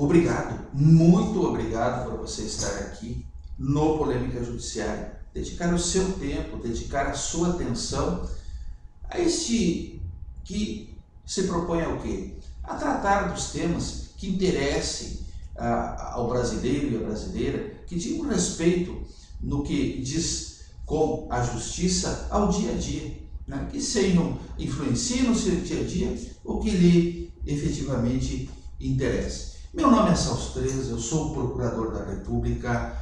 Obrigado, muito obrigado por você estar aqui no Polêmica Judiciária. Dedicar o seu tempo, dedicar a sua atenção a este que se propõe ao quê? A tratar dos temas que interessem ao brasileiro e à brasileira, que digam respeito no que diz com a justiça ao dia a dia, né? Que influenciem no seu dia a dia o que lhe efetivamente interessa. Meu nome é Celso Treza, eu sou procurador da República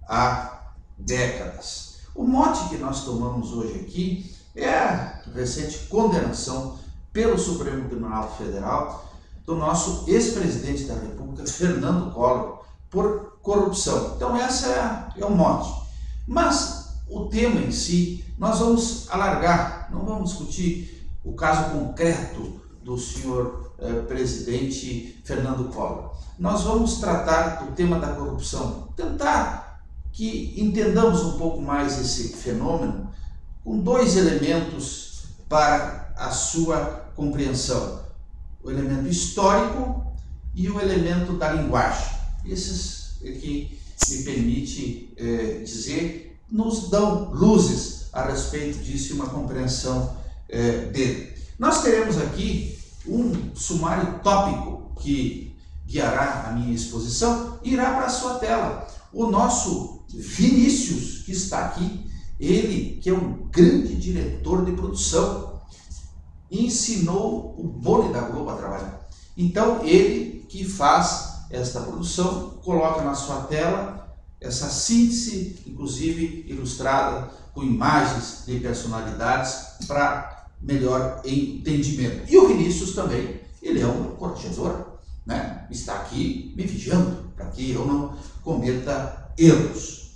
há décadas. O mote que nós tomamos hoje aqui é a recente condenação pelo Supremo Tribunal Federal do nosso ex-presidente da República, Fernando Collor, por corrupção. Então esse é o mote. Mas o tema em si, nós vamos alargar, não vamos discutir o caso concreto do senhor presidente Fernando Collor. Nós vamos tratar do tema da corrupção, tentar que entendamos um pouco mais esse fenômeno com dois elementos para a sua compreensão: o elemento histórico e o elemento da linguagem. Esses aqui, me permite dizer, nos dão luzes a respeito disso e uma compreensão dele. Nós teremos aqui um sumário tópico que guiará a minha exposição e irá para a sua tela. O nosso Vinícius, que está aqui, ele que é um grande diretor de produção, ensinou o Boni da Globo a trabalhar. Então ele que faz esta produção, coloca na sua tela essa síntese, inclusive ilustrada com imagens de personalidades para melhor entendimento. E o Vinícius também, ele é um corregedor, né? Está aqui me vigiando para que eu não cometa erros.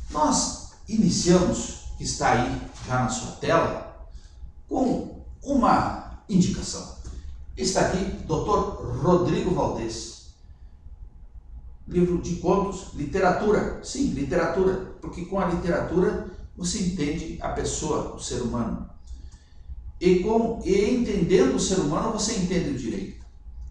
Nós iniciamos, que está aí já na sua tela, com uma indicação. Está aqui Dr. Rodrigo Valdez. Livro de contos, literatura. Sim, literatura, porque com a literatura você entende a pessoa, o ser humano. E entendendo o ser humano, você entende o direito.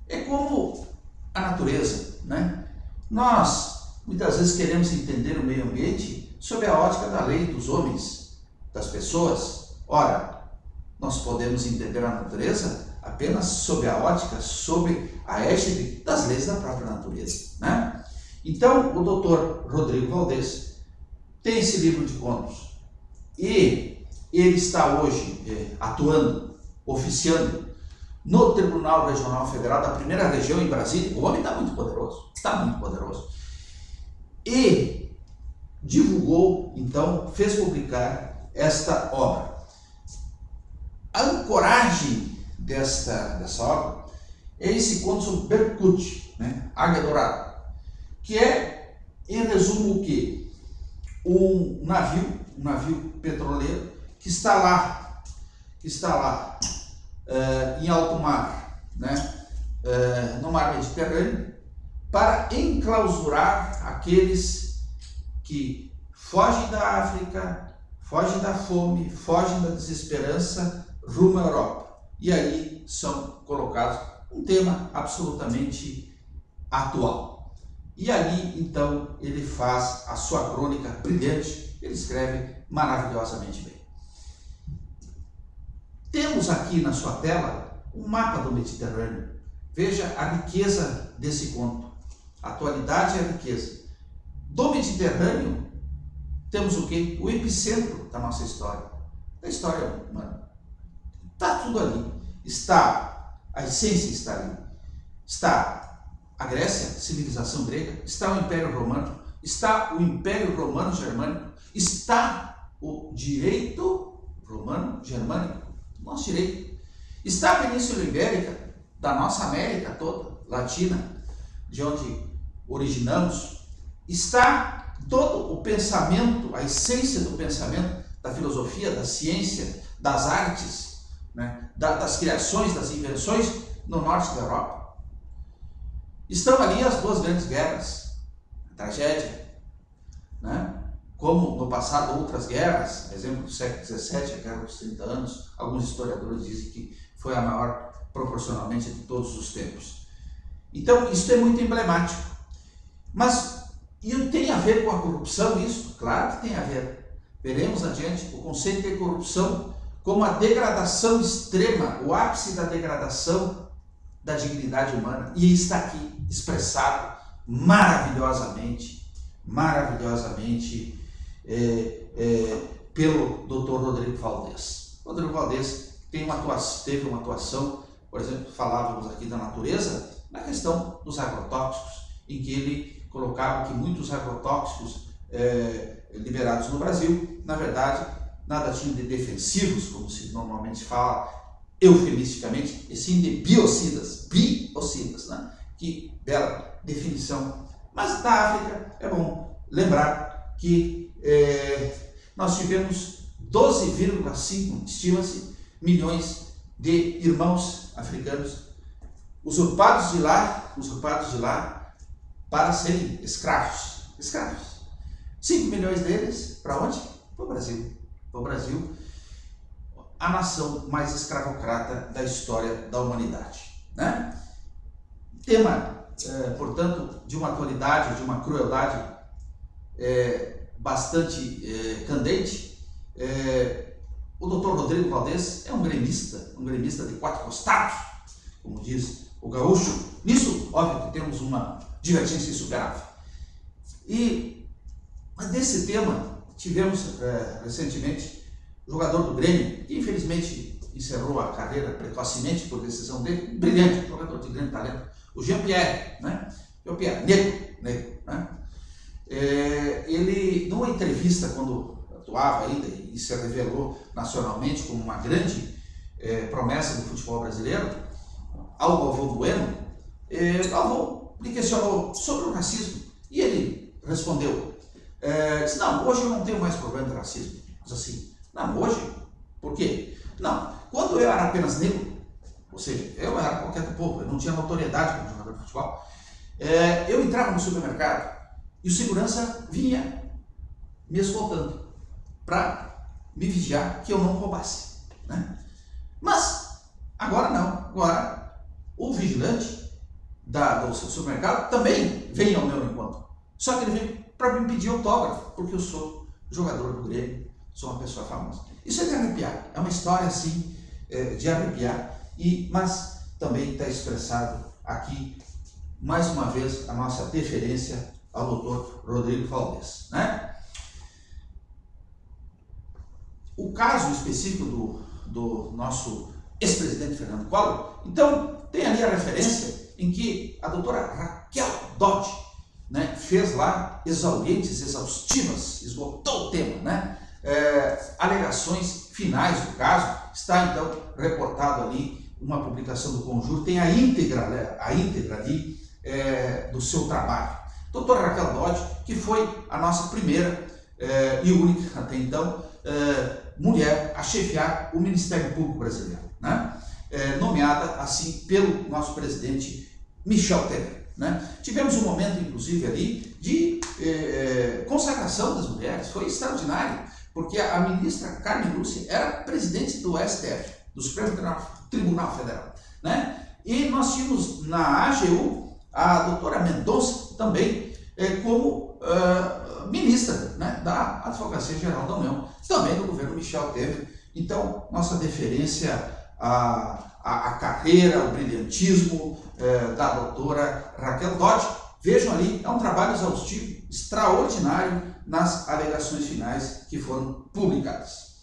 É como a natureza, né? Nós, muitas vezes, queremos entender o meio ambiente sob a ótica da lei dos homens, das pessoas. Ora, nós podemos entender a natureza apenas sob a ótica, sob a égide das leis da própria natureza, né? Então, o Dr. Rodrigo Valdez tem esse livro de contos. E ele está hoje atuando, oficiando no Tribunal Regional Federal da Primeira Região em Brasília. O homem está muito poderoso, E divulgou, então, fez publicar esta obra. A ancoragem dessa obra é esse conto sobre Berkut, né? Águia Dourada, que é, em resumo, o quê? Um navio petroleiro que está lá em alto mar, né? No mar Mediterrâneo, para enclausurar aqueles que fogem da África, fogem da fome, fogem da desesperança rumo à Europa. E aí são colocados um tema absolutamente atual. E ali, então, ele faz a sua crônica brilhante, ele escreve maravilhosamente bem. Temos aqui na sua tela um mapa do Mediterrâneo. Veja a riqueza desse conto. A atualidade e a riqueza. Do Mediterrâneo, temos o quê? O epicentro da nossa história. Da história humana. Está tudo ali. A essência está ali. Está a Grécia, civilização grega, está o Império Romano, está o Império Romano Germânico, está o direito romano germânico, nosso direito, está a Península Ibérica, da nossa América toda, latina, de onde originamos, está todo o pensamento, a essência do pensamento, da filosofia, da ciência, das artes, né, das criações, das invenções no norte da Europa. Estão ali as duas grandes guerras, a tragédia, né? Como no passado outras guerras, exemplo do século XVII, a Guerra dos 30 anos, alguns historiadores dizem que foi a maior proporcionalmente de todos os tempos. Então, isso é muito emblemático. Mas e tem a ver com a corrupção isso? Claro que tem a ver. Veremos adiante o conceito de corrupção como a degradação extrema, o ápice da degradação da dignidade humana. E está aqui expressado maravilhosamente pelo Dr. Rodrigo Valdez. Rodrigo Valdez teve uma atuação, por exemplo, falávamos aqui da natureza, na questão dos agrotóxicos, em que ele colocava que muitos agrotóxicos liberados no Brasil, na verdade, nada tinham de defensivos, como se normalmente fala eufemisticamente, e sim de biocidas, né? Que bela definição. Mas da África é bom lembrar que nós tivemos 12,5, estima-se, milhões de irmãos africanos usurpados de lá para serem escravos. 5 milhões deles, para onde? Para o Brasil. Para o Brasil, a nação mais escravocrata da história da humanidade, né? Tema, portanto, de uma atualidade, de uma crueldade bastante candente. O Dr. Rodrigo Valdez é um gremista de 4 costados, como diz o gaúcho. Nisso, óbvio que temos uma divergência insuperável. E desse tema, tivemos recentemente o jogador do Grêmio, que infelizmente encerrou a carreira precocemente por decisão dele, brilhante, jogador de grande talento, o Jean-Pierre, né? Jean-Pierre, negro, né? Ele, numa entrevista, quando atuava ainda e se revelou nacionalmente como uma grande promessa do futebol brasileiro, ao Galvão Bueno, Galvão lhe questionou sobre o racismo e ele respondeu, disse, não, hoje eu não tenho mais problema de racismo. Mas assim, não, hoje, por quê? Não, quando eu era apenas negro, ou seja, eu era qualquer povo, eu não tinha notoriedade como jogador de futebol, eu entrava no supermercado e o segurança vinha me escoltando para me vigiar que eu não roubasse, né? Mas agora não, agora o vigilante do supermercado também vem ao meu encontro, só que ele vem para me pedir autógrafo, porque eu sou jogador do Grêmio, sou uma pessoa famosa. Isso é de arrepiar, é uma história assim de arrepiar, mas também está expressado aqui, mais uma vez, a nossa deferência ao Dr. Rodrigo Valdez, né? O caso específico do nosso ex-presidente Fernando Collor, então, tem ali a referência em que a doutora Raquel Dodge, né, fez lá exaustivas, esgotou o tema, né? Alegações finais do caso, está então reportado ali uma publicação do Conjur, tem a íntegra ali do seu trabalho. Doutora Raquel Dodge, que foi a nossa primeira e única até então mulher a chefiar o Ministério Público brasileiro, né? Nomeada assim pelo nosso presidente Michel Temer, né? Tivemos um momento, inclusive, ali de consagração das mulheres, foi extraordinário, porque a ministra Carmen Lúcia era presidente do STF, do Supremo Tribunal Federal, né? E nós tínhamos na AGU a doutora Mendonça também como ministra, né, da Advocacia Geral da União, também do governo Michel Temer. Então, nossa deferência à carreira, ao brilhantismo da doutora Raquel Dodge. Vejam ali, é um trabalho exaustivo, extraordinário nas alegações finais que foram publicadas.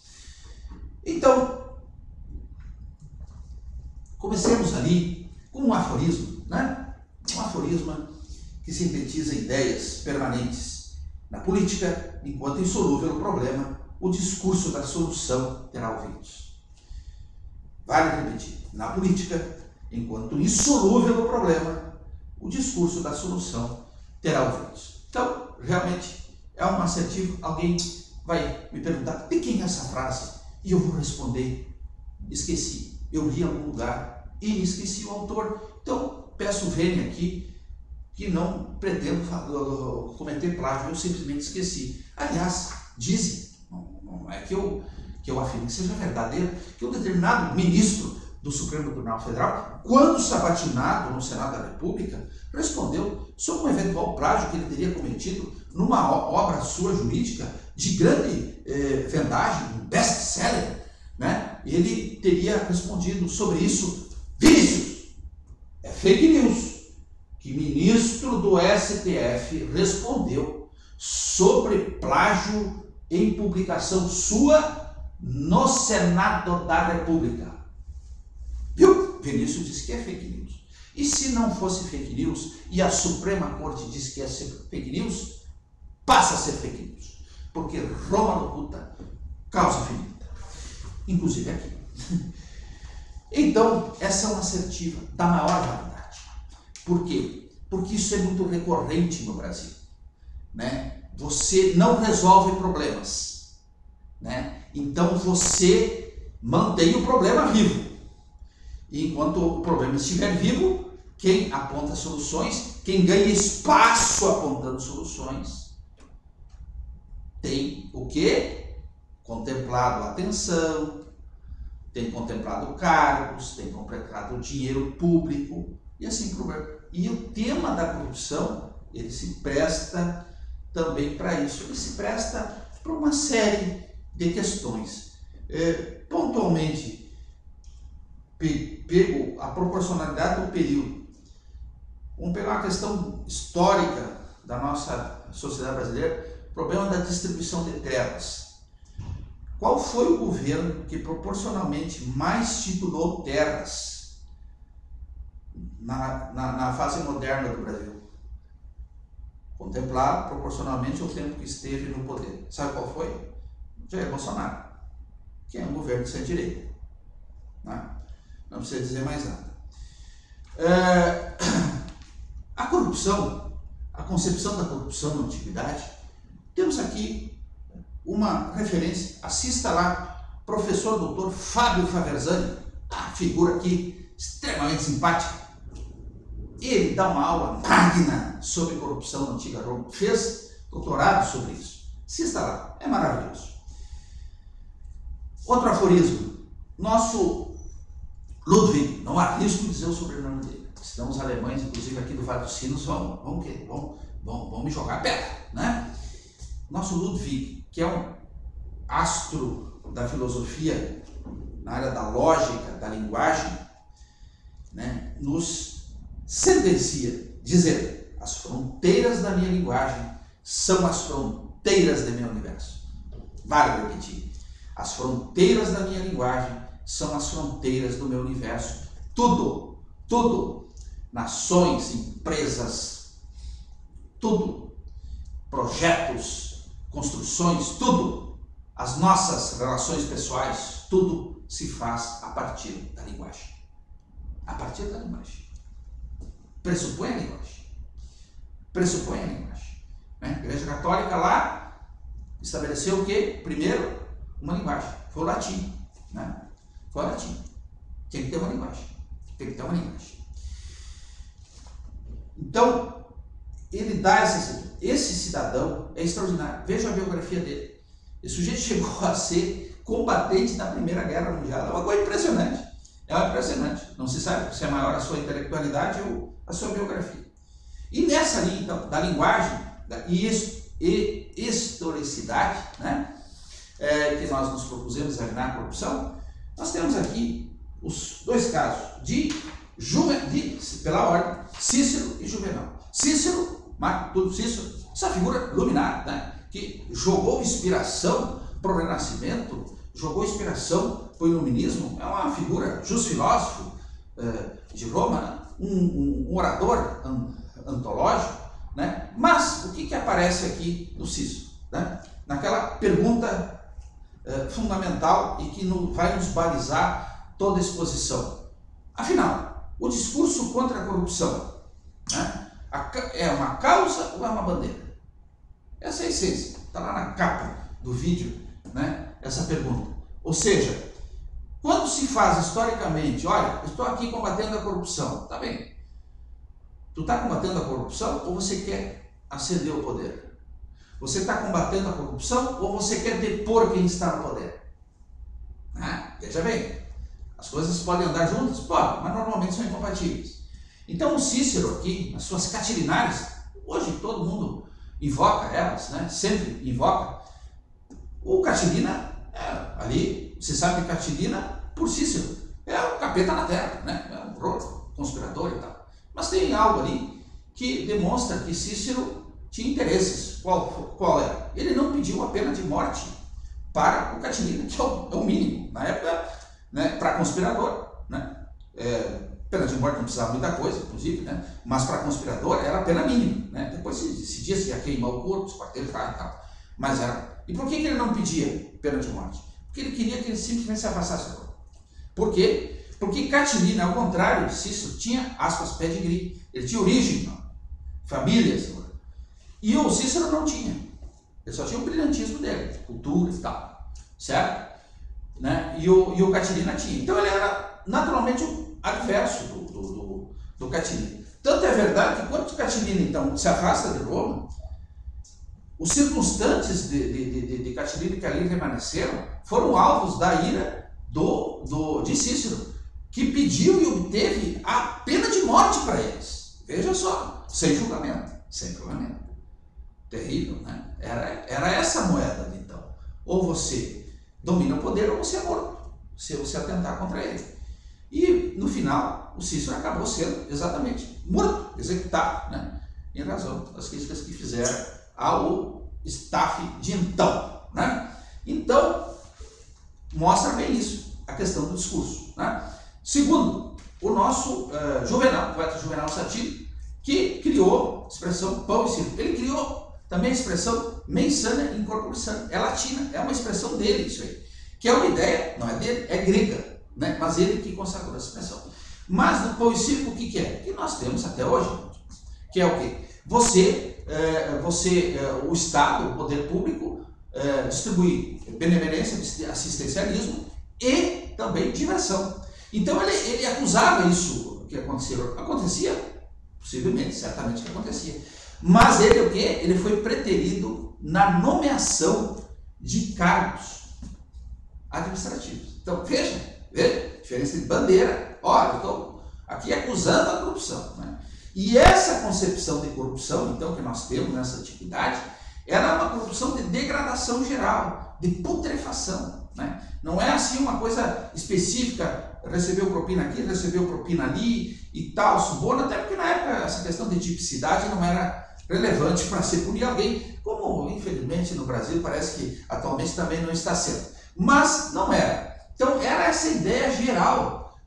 Então, comecemos ali com um aforismo, né? Um aforismo que sintetiza ideias permanentes. Na política, enquanto insolúvel o problema, o discurso da solução terá ouvidos. Vale repetir, na política, enquanto insolúvel o problema, o discurso da solução terá ouvidos. Então, realmente, é um assertivo. Alguém vai me perguntar, de quem é essa frase? E eu vou responder, esqueci. Eu li em algum lugar e esqueci o autor. Então, peço vênia aqui, que não pretendo cometer plágio, eu simplesmente esqueci. Aliás, dizem, não é que eu afirme que seja verdadeiro, que um determinado ministro do Supremo Tribunal Federal, quando sabatinado no Senado da República, respondeu sobre um eventual plágio que ele teria cometido numa obra sua jurídica de grande vendagem, um best-seller, né? Ele teria respondido sobre isso: Vinícius, é fake news que ministro do STF respondeu sobre plágio em publicação sua no Senado da República. Viu? Vinícius disse que é fake news. E se não fosse fake news e a Suprema Corte disse que é fake news, passa a ser fake news. Porque Roma locuta, causa finita. Inclusive aqui. Então, essa é uma assertiva da maior validade. Por quê? Porque isso é muito recorrente no Brasil, né? Você não resolve problemas, né? Então você mantém o problema vivo. E enquanto o problema estiver vivo, quem aponta soluções, quem ganha espaço apontando soluções, tem o quê? Contemplado a atenção, tem contemplado cargos, tem contemplado dinheiro público e assim por diante. E o tema da corrupção, ele se presta também para isso. Ele se presta para uma série de questões. Pontualmente, pego a proporcionalidade do período. Vamos pegar uma questão histórica da nossa sociedade brasileira, o problema da distribuição de terras. Qual foi o governo que proporcionalmente mais titulou terras na fase moderna do Brasil? Contemplado proporcionalmente ao tempo que esteve no poder. Sabe qual foi? Jair Bolsonaro, que é um governo sem direita. Não precisa dizer mais nada. A corrupção, a concepção da corrupção na antiguidade, temos aqui uma referência. Assista lá, professor doutor Fábio Faversani, a figura aqui extremamente simpática. Ele dá uma aula magna sobre corrupção na antiga Roma, fez doutorado sobre isso. Assista lá, é maravilhoso. Outro aforismo, nosso Ludwig, não arrisco dizer o sobrenome dele, senão os alemães, inclusive aqui do Vale dos Sinos, vão me jogar pedra, né? Nosso Ludwig, que é um astro da filosofia na área da lógica, da linguagem, né, nos sentencia, dizendo: as fronteiras da minha linguagem são as fronteiras do meu universo. Vale repetir. As fronteiras da minha linguagem são as fronteiras do meu universo. Tudo, nações, empresas, tudo, projetos, construções, tudo, as nossas relações pessoais, tudo se faz a partir da linguagem. A partir da linguagem. Pressupõe a linguagem. Pressupõe a linguagem. Né? A Igreja Católica lá estabeleceu o quê? Primeiro, uma linguagem. Foi o latim. Né? Foi o latim. Tem que ter uma linguagem. Tem que ter uma linguagem. Então, ele dá esse cidadão é extraordinário. Veja a biografia dele. Esse sujeito chegou a ser combatente da Primeira Guerra Mundial. É uma coisa impressionante. É uma impressionante. Não se sabe se é maior a sua intelectualidade ou a sua biografia. E nessa linha, então, da linguagem e historicidade, né, que nós nos propusemos examinar a corrupção, nós temos aqui os dois casos pela ordem, Cícero e Juvenal. Cícero, Marco Túlio Cícero, essa figura luminar, né, que jogou inspiração para o Renascimento, jogou inspiração para o Iluminismo, é uma figura, justo filósofo de Roma, né, um orador antológico, né? Mas o que aparece aqui no Cícero? Né? Naquela pergunta fundamental e que vai nos balizar toda a exposição. Afinal, o discurso contra a corrupção, né, é uma causa ou é uma bandeira? Essa é a essência. Está lá na capa do vídeo, né, essa pergunta. Ou seja, quando se faz historicamente, olha, eu estou aqui combatendo a corrupção, tá bem. Tu está combatendo a corrupção ou você quer ascender ao poder? Você está combatendo a corrupção ou você quer depor quem está no poder? Veja bem, As coisas podem andar juntas? Pode, mas normalmente são incompatíveis. Então o Cícero aqui, nas suas Catilinares, hoje todo mundo invoca elas, né? Sempre invoca. O Catilina, ali, você sabe que Catilina, por Cícero, é o capeta na terra, né? É um horror, conspirador e tal. Mas tem algo ali que demonstra que Cícero tinha interesses. Qual era? Ele não pediu a pena de morte para o Catilina, que é o mínimo. Na época, né, para conspirador, né? Pena de morte não precisava muita coisa, inclusive, né? Mas para conspirador era a pena mínima, né? Depois se dizia que ia queimar o corpo, os quartéis e tal. Mas era. E por que ele não pedia pena de morte? Porque ele queria que ele simplesmente se afastasse do corpo. Por quê? Porque Catilina, ao contrário de Cícero, tinha, aspas, pedigree. Ele tinha origem, famílias. E o Cícero não tinha. Ele só tinha o brilhantismo dele, cultura e tal. Certo? Né? E o Catilina tinha. Então ele era naturalmente o adverso do Catilina. Tanto é verdade que quando o Catilina então se afasta de Roma, os circunstantes de Catilina que ali permaneceram foram alvos da ira de Cícero, que pediu e obteve a pena de morte para eles. Veja só, sem julgamento. Terrível, né? Era essa a moeda de então. Ou você domina o poder ou você é morto, se você atentar contra ele. E no final, o Cícero acabou sendo exatamente morto, executado, né? Em razão das críticas que fizeram ao staff de então, né? Então, mostra bem isso, a questão do discurso, né? Segundo, o nosso Juvenal, o poeta Juvenal Satiro, que criou a expressão pão e circo. Ele criou também a expressão mens sana in corpore sano. É latina, é uma expressão dele isso aí. Que é uma ideia, não é dele, é grega, né? Mas ele que consagrou essa expressão. Mas no pão e circo o que é? Que nós temos até hoje. Que é o quê? O Estado, o poder público, distribuir benevolência, assistencialismo e também diversão. Então ele acusava isso que acontecia, possivelmente, certamente que acontecia. Mas ele o quê? Ele foi preterido na nomeação de cargos administrativos. Então veja, diferença de bandeira. Olha, eu estou aqui acusando a corrupção, né? E essa concepção de corrupção, então, que nós temos nessa antiguidade, era uma corrupção de degradação geral, de putrefação, né? Não é assim uma coisa específica, recebeu propina aqui, recebeu propina ali e tal, suborno, até porque na época essa questão de tipicidade não era relevante para se punir alguém, como infelizmente no Brasil parece que atualmente também não está sendo. Mas não era. Então era essa ideia geral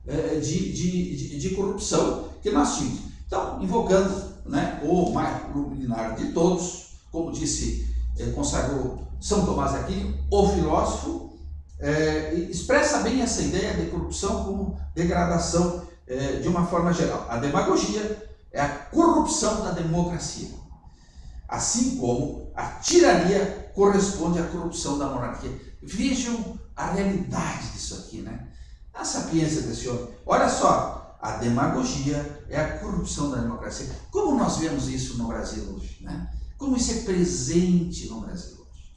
de corrupção que nós tínhamos. Então, invocando, né, o mais luminário de todos, como disse, consagrou São Tomás de Aquino, o filósofo, expressa bem essa ideia de corrupção como degradação de uma forma geral. A demagogia é a corrupção da democracia, assim como a tirania corresponde à corrupção da monarquia. Vejam a realidade disso aqui, né? A sapiência desse homem. Olha só. A demagogia é a corrupção da democracia. Como nós vemos isso no Brasil hoje, né? Como isso é presente no Brasil hoje.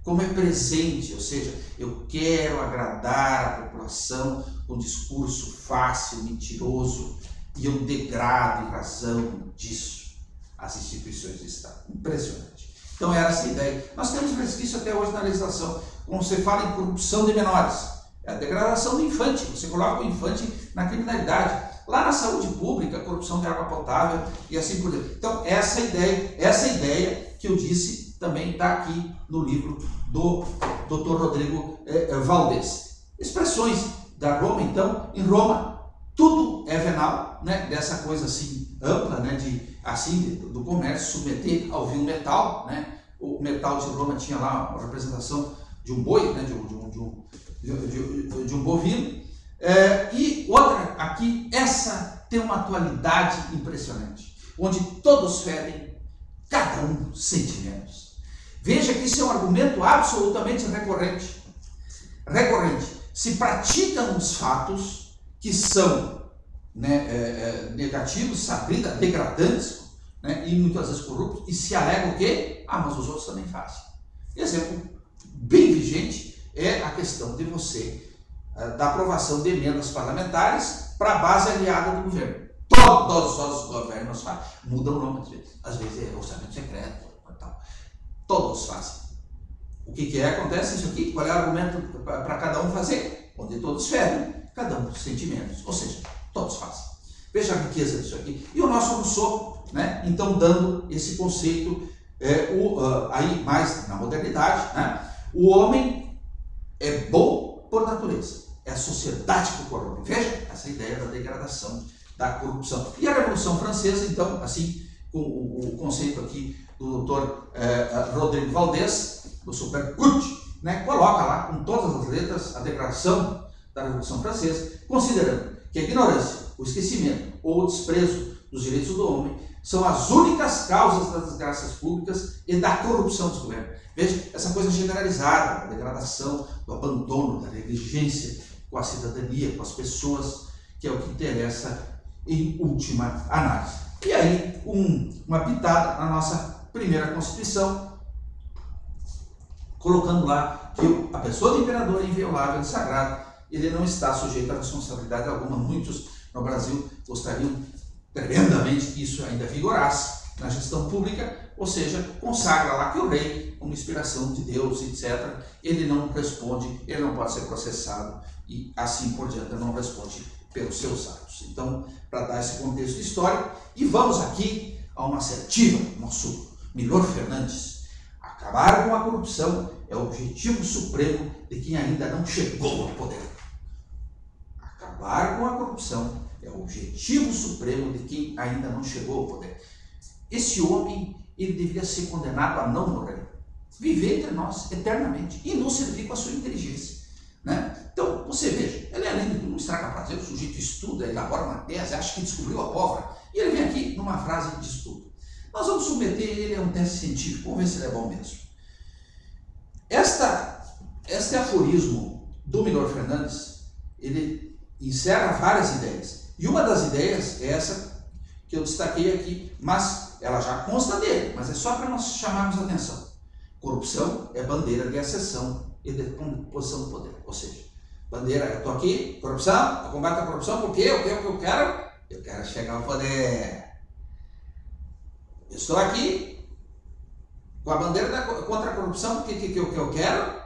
Como é presente, ou seja, eu quero agradar a população com discurso fácil, mentiroso, e eu degrado em razão disso as instituições de Estado. Impressionante. Então era essa a ideia. Nós temos resquício até hoje na legislação. Quando você fala em corrupção de menores, é a degradação do infante, você coloca o infante na criminalidade. Lá na saúde pública, corrupção de água potável e assim por diante. Então, essa ideia que eu disse também está aqui no livro do Dr. Rodrigo Valdez. Expressões da Roma, então, em Roma, tudo é venal, né? Dessa coisa assim ampla, né? Do comércio, submeter ao vil metal, né? O metal de Roma tinha lá uma representação de um boi, né? de um bovino. E outra aqui, essa tem uma atualidade impressionante, onde todos fedem, cada um sente menos. Veja que isso é um argumento absolutamente recorrente. Se praticam os fatos que são, né, negativos, degradantes, né, e muitas vezes corruptos, e se alega o quê? Mas os outros também fazem. Exemplo bem vigente é a questão de você da aprovação de emendas parlamentares para a base aliada do governo. Todos os governos fazem. Mudam o nome, às vezes é orçamento secreto, tal. Todos fazem. O que acontece isso aqui? Qual é o argumento para cada um fazer? Onde todos ferem, cada um com sentimentos. Ou seja, todos fazem. Veja a riqueza disso aqui. E o nosso Rousseau, né? Então, dando esse conceito aí mais na modernidade, né? O homem é bom por natureza. É a sociedade que o corrompe. Veja essa ideia da degradação, da corrupção. E a Revolução Francesa, então, assim, com o conceito aqui do doutor Rodrigo Valdez, do Supercut, né, coloca lá com todas as letras a degradação da Revolução Francesa, considerando que a ignorância, o esquecimento ou o desprezo dos direitos do homem são as únicas causas das desgraças públicas e da corrupção dos governos. Veja essa coisa generalizada, da degradação, do abandono, da negligência com a cidadania, com as pessoas, que é o que interessa em última análise. E aí, uma pitada na nossa primeira Constituição, colocando lá que a pessoa do imperador é inviolável e sagrado, ele não está sujeito a responsabilidade alguma. Muitos no Brasil gostariam tremendamente que isso ainda vigorasse na gestão pública, ou seja, consagra lá que o rei, como inspiração de Deus, etc., ele não responde, ele não pode ser processado e assim por diante, ele não responde pelos seus atos. Então, para dar esse contexto histórico, e vamos aqui a uma assertiva, nosso Milor Fernandes. Acabar com a corrupção é o objetivo supremo de quem ainda não chegou ao poder. Acabar com a corrupção é o objetivo supremo de quem ainda não chegou ao poder. Esse homem, ele deveria ser condenado a não morrer, viver entre nós eternamente e nos servir com a sua inteligência, né? Então, você veja, ele além de tudo um estraga-prazer, o sujeito estuda, elabora uma tese, acha que descobriu a pólvora, e ele vem aqui numa frase de estudo. Nós vamos submeter ele a um teste científico, vamos ver se ele é bom mesmo. Este aforismo do Milor Fernandes, ele encerra várias ideias. E uma das ideias é essa que eu destaquei aqui, mas ela já consta dele, mas é só para nós chamarmos a atenção. Corrupção é bandeira de acessão e de posição do poder. Ou seja, bandeira, eu estou aqui, corrupção, eu combato a corrupção porque eu quero chegar ao poder. Eu estou aqui com a bandeira contra a corrupção porque que eu quero?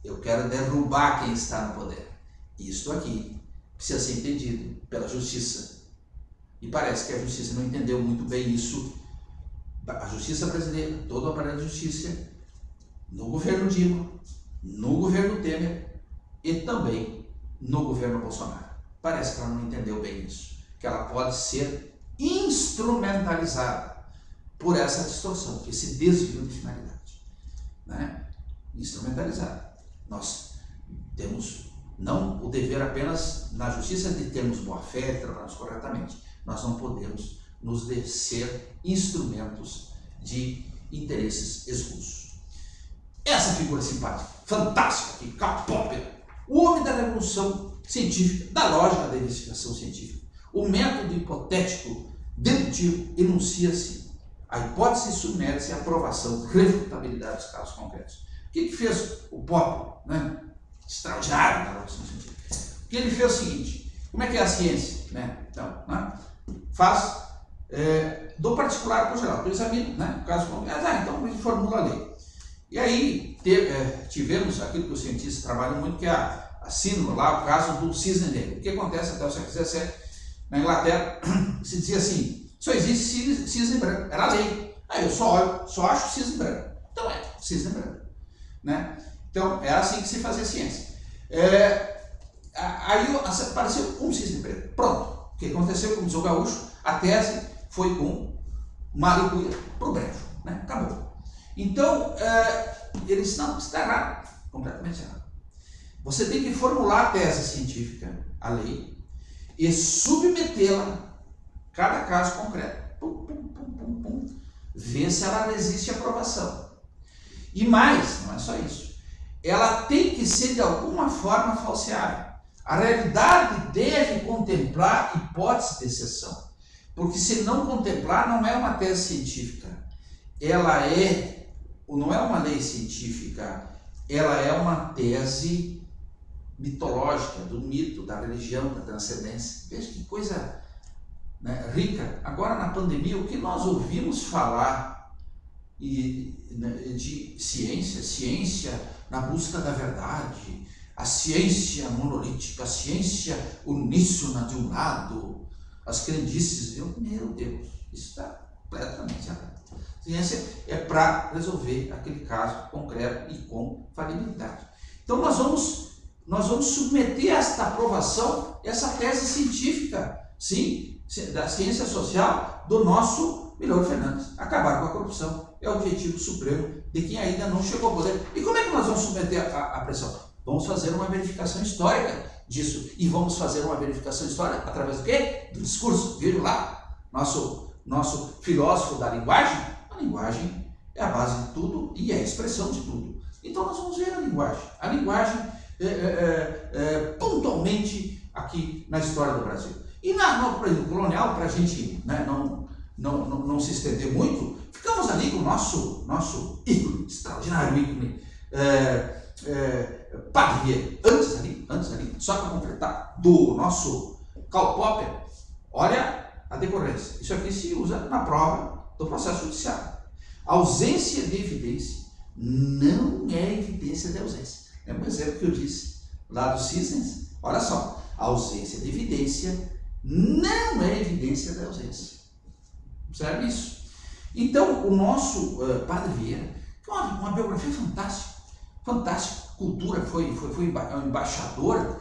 Eu quero derrubar quem está no poder. Isto aqui precisa ser entendido pela justiça. E parece que a justiça não entendeu muito bem isso. A justiça brasileira, todo o aparelho de justiça, no governo Dilma, no governo Temer e também no governo Bolsonaro. Parece que ela não entendeu bem isso. Que ela pode ser instrumentalizada por essa distorção, por esse desvio de finalidade, né? Instrumentalizada. Nós temos não o dever apenas na justiça de termos boa fé, de trabalharmos corretamente. Nós não podemos nos ser instrumentos de interesses escusos. Essa figura simpática, fantástica, que capópera, o homem da revolução científica, da lógica da investigação científica, o método hipotético dedutivo enuncia-se. A hipótese submete-se à aprovação, refutabilidade dos casos concretos. O que fez o Popper, né? Extraordinário na revolução científica? O que ele fez o seguinte: como é que é a ciência, né? Então, né? Faz do particular para o geral, tu examina, né? O caso concreto, então ele formula a lei. E aí tivemos aquilo que os cientistas trabalham muito, que é a síndrome lá, o caso do cisne negro. O que acontece até o século XVII na Inglaterra, se dizia assim: só existe cisne branco, era a lei. Aí eu só acho cisne branco. Então cisne branco, né? Então era assim que se fazia ciência. Aí apareceu um cisne preto. Pronto. O que aconteceu, como diz o gaúcho, a tese foi com malicuia para o brejo, né? Acabou. Então ele disse: não, isso está errado, completamente errado. Você tem que formular a tese científica, a lei, e submetê-la cada caso concreto. Ver se ela resiste à aprovação. E mais, não é só isso. Ela tem que ser de alguma forma falseável. A realidade deve contemplar hipótese de exceção. Porque se não contemplar, não é uma tese científica. Ela não é uma lei científica. Ela é uma tese mitológica, do mito, da religião, da transcendência. Veja que coisa, né, rica. Agora, na pandemia, o que nós ouvimos falar de ciência na busca da verdade, a ciência monolítica, a ciência uníssona de um lado, as crendices, meu Deus, isso está completamente errado. Ciência é para resolver aquele caso concreto e com falibilidade. Então nós vamos submeter a esta aprovação, essa tese científica, sim, da ciência social do nosso Milor Fernandes. Acabar com a corrupção é o objetivo supremo de quem ainda não chegou ao poder. E como é que nós vamos submeter a pressão? Vamos fazer uma verificação histórica disso. E vamos fazer uma verificação histórica através do quê? Do discurso. Viram lá? Nosso filósofo da linguagem. A linguagem é a base de tudo e é a expressão de tudo. Então nós vamos ver a linguagem. A linguagem pontualmente aqui na história do Brasil. E no período colonial, para a gente, né, não se estender muito, ficamos ali com o nosso ícone, extraordinário ícone, Padre Vieira. Antes ali, só para completar, do nosso Karl Popper, olha a decorrência. Isso aqui se usa na prova do processo judiciário. Ausência de evidência não é evidência de ausência. Lembra o exemplo que eu disse lá dos cisnes? Olha só, a ausência de evidência não é evidência da ausência. Observe isso. Então, o nosso Padre Vieira, que é uma biografia fantástica, cultura, foi embaixador,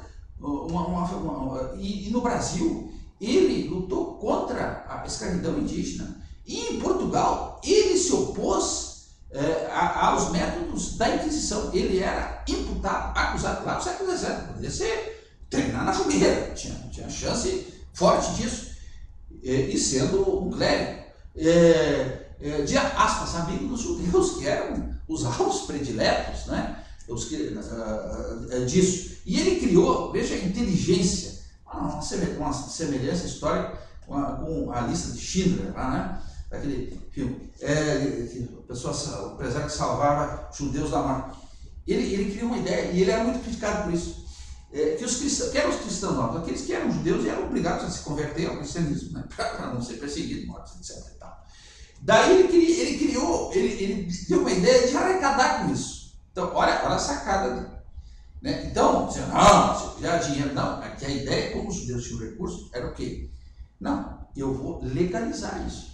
e no Brasil ele lutou contra a escravidão indígena, e em Portugal ele se opôs aos métodos da Inquisição. Ele era imputado, acusado lá no século XVII, poderia ser terminar na fogueira, tinha chance forte disso, e sendo um clérigo, de aspas, amigo dos judeus, que eram os alvos prediletos, né, disso. E ele criou, veja a inteligência, uma semelhança histórica com a lista de Schindler, lá, né, daquele filme, o empresário que salvava judeus da morte. Ele criou uma ideia, e ele era muito criticado por isso, que os cristãos, que eram os cristãos novos, aqueles que eram judeus eram obrigados a se converter ao cristianismo, né, para não ser perseguidos, mortos, etc. E tal. Daí ele deu uma ideia de arrecadar com isso. Então, olha a sacada dele. Né? Então, você já dinheiro, não, é que a ideia, como os judeus tinham recursos, era o quê? Não, eu vou legalizar isso.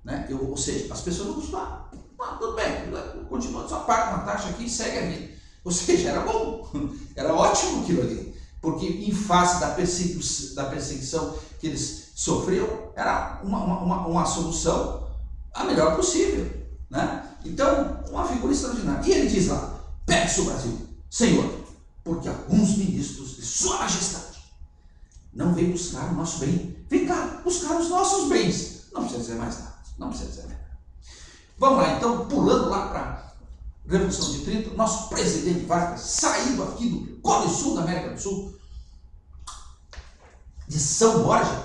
Né? Ou seja, as pessoas vão costumar. Tudo bem, continua, só paga uma taxa aqui e segue a vida. Ou seja, era bom, era ótimo aquilo ali, porque em face da perseguição que eles sofriam, era uma solução a melhor possível. Né? Então, uma figura extraordinária. E ele diz lá, pegue-se o Brasil, Senhor, porque alguns ministros de Sua Majestade não vêm buscar o nosso bem, vem cá buscar os nossos bens. Não precisa dizer mais nada, não precisa dizer mais nada. Vamos lá, então, pulando lá para a Revolução de 30, nosso presidente Vargas, saindo aqui do Cone Sul da América do Sul, de São Borja,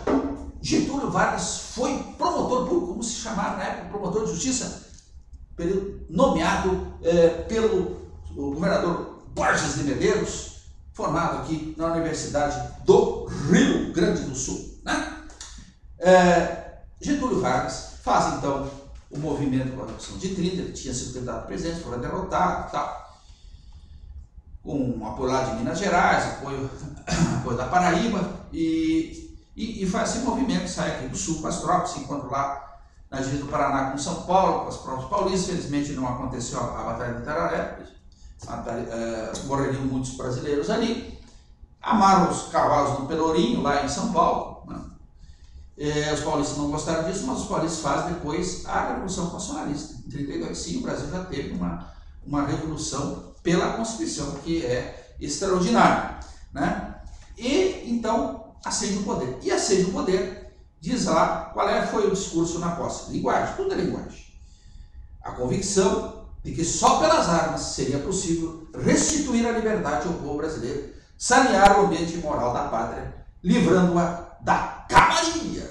Getúlio Vargas foi promotor público, como se chamava na época, promotor de justiça, nomeado pelo governador Borges de Medeiros, formado aqui na Universidade do Rio Grande do Sul. Né? Getúlio Vargas faz então o movimento com a Revolução de 30, ele tinha sido candidato a presidente, foi derrotado e tal, com apoio lá de Minas Gerais, apoio da Paraíba, e faz esse movimento, sai aqui do sul com as tropas, se encontra lá na divisa do Paraná com São Paulo, com as tropas paulistas. Felizmente não aconteceu a Batalha de Tararé, morreriam muitos brasileiros ali, amaram os cavalos no Pelourinho, lá em São Paulo, né? Os paulistas não gostaram disso, mas os paulistas fazem depois a Revolução Constitucionalista. Em 32, sim, o Brasil já teve uma revolução pela Constituição, que é extraordinária. Né? E então acende o poder. E acende o poder, diz lá qual foi o discurso na posse. Linguagem, tudo é linguagem. A convicção de que só pelas armas seria possível restituir a liberdade ao povo brasileiro, sanear o ambiente moral da pátria, livrando-a da camaria.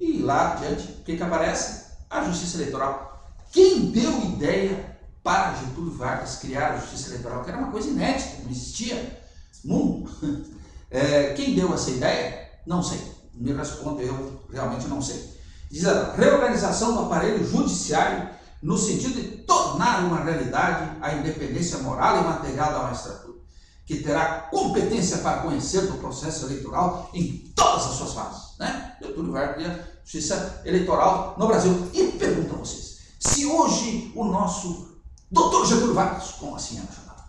E lá adiante, o que aparece? A justiça eleitoral. Quem deu ideia para Getúlio Vargas criar a justiça eleitoral, que era uma coisa inédita, não existia, Mundo. Quem deu essa ideia? Não sei. Me responde, eu realmente não sei. Diz a reorganização do aparelho judiciário no sentido de tornar uma realidade a independência moral e material da magistratura, que terá competência para conhecer do processo eleitoral em todas as suas fases, né? Getúlio Vargas cria justiça eleitoral no Brasil. E pergunto a vocês, se hoje o nosso doutor Getúlio Vargas, como assim é chamado,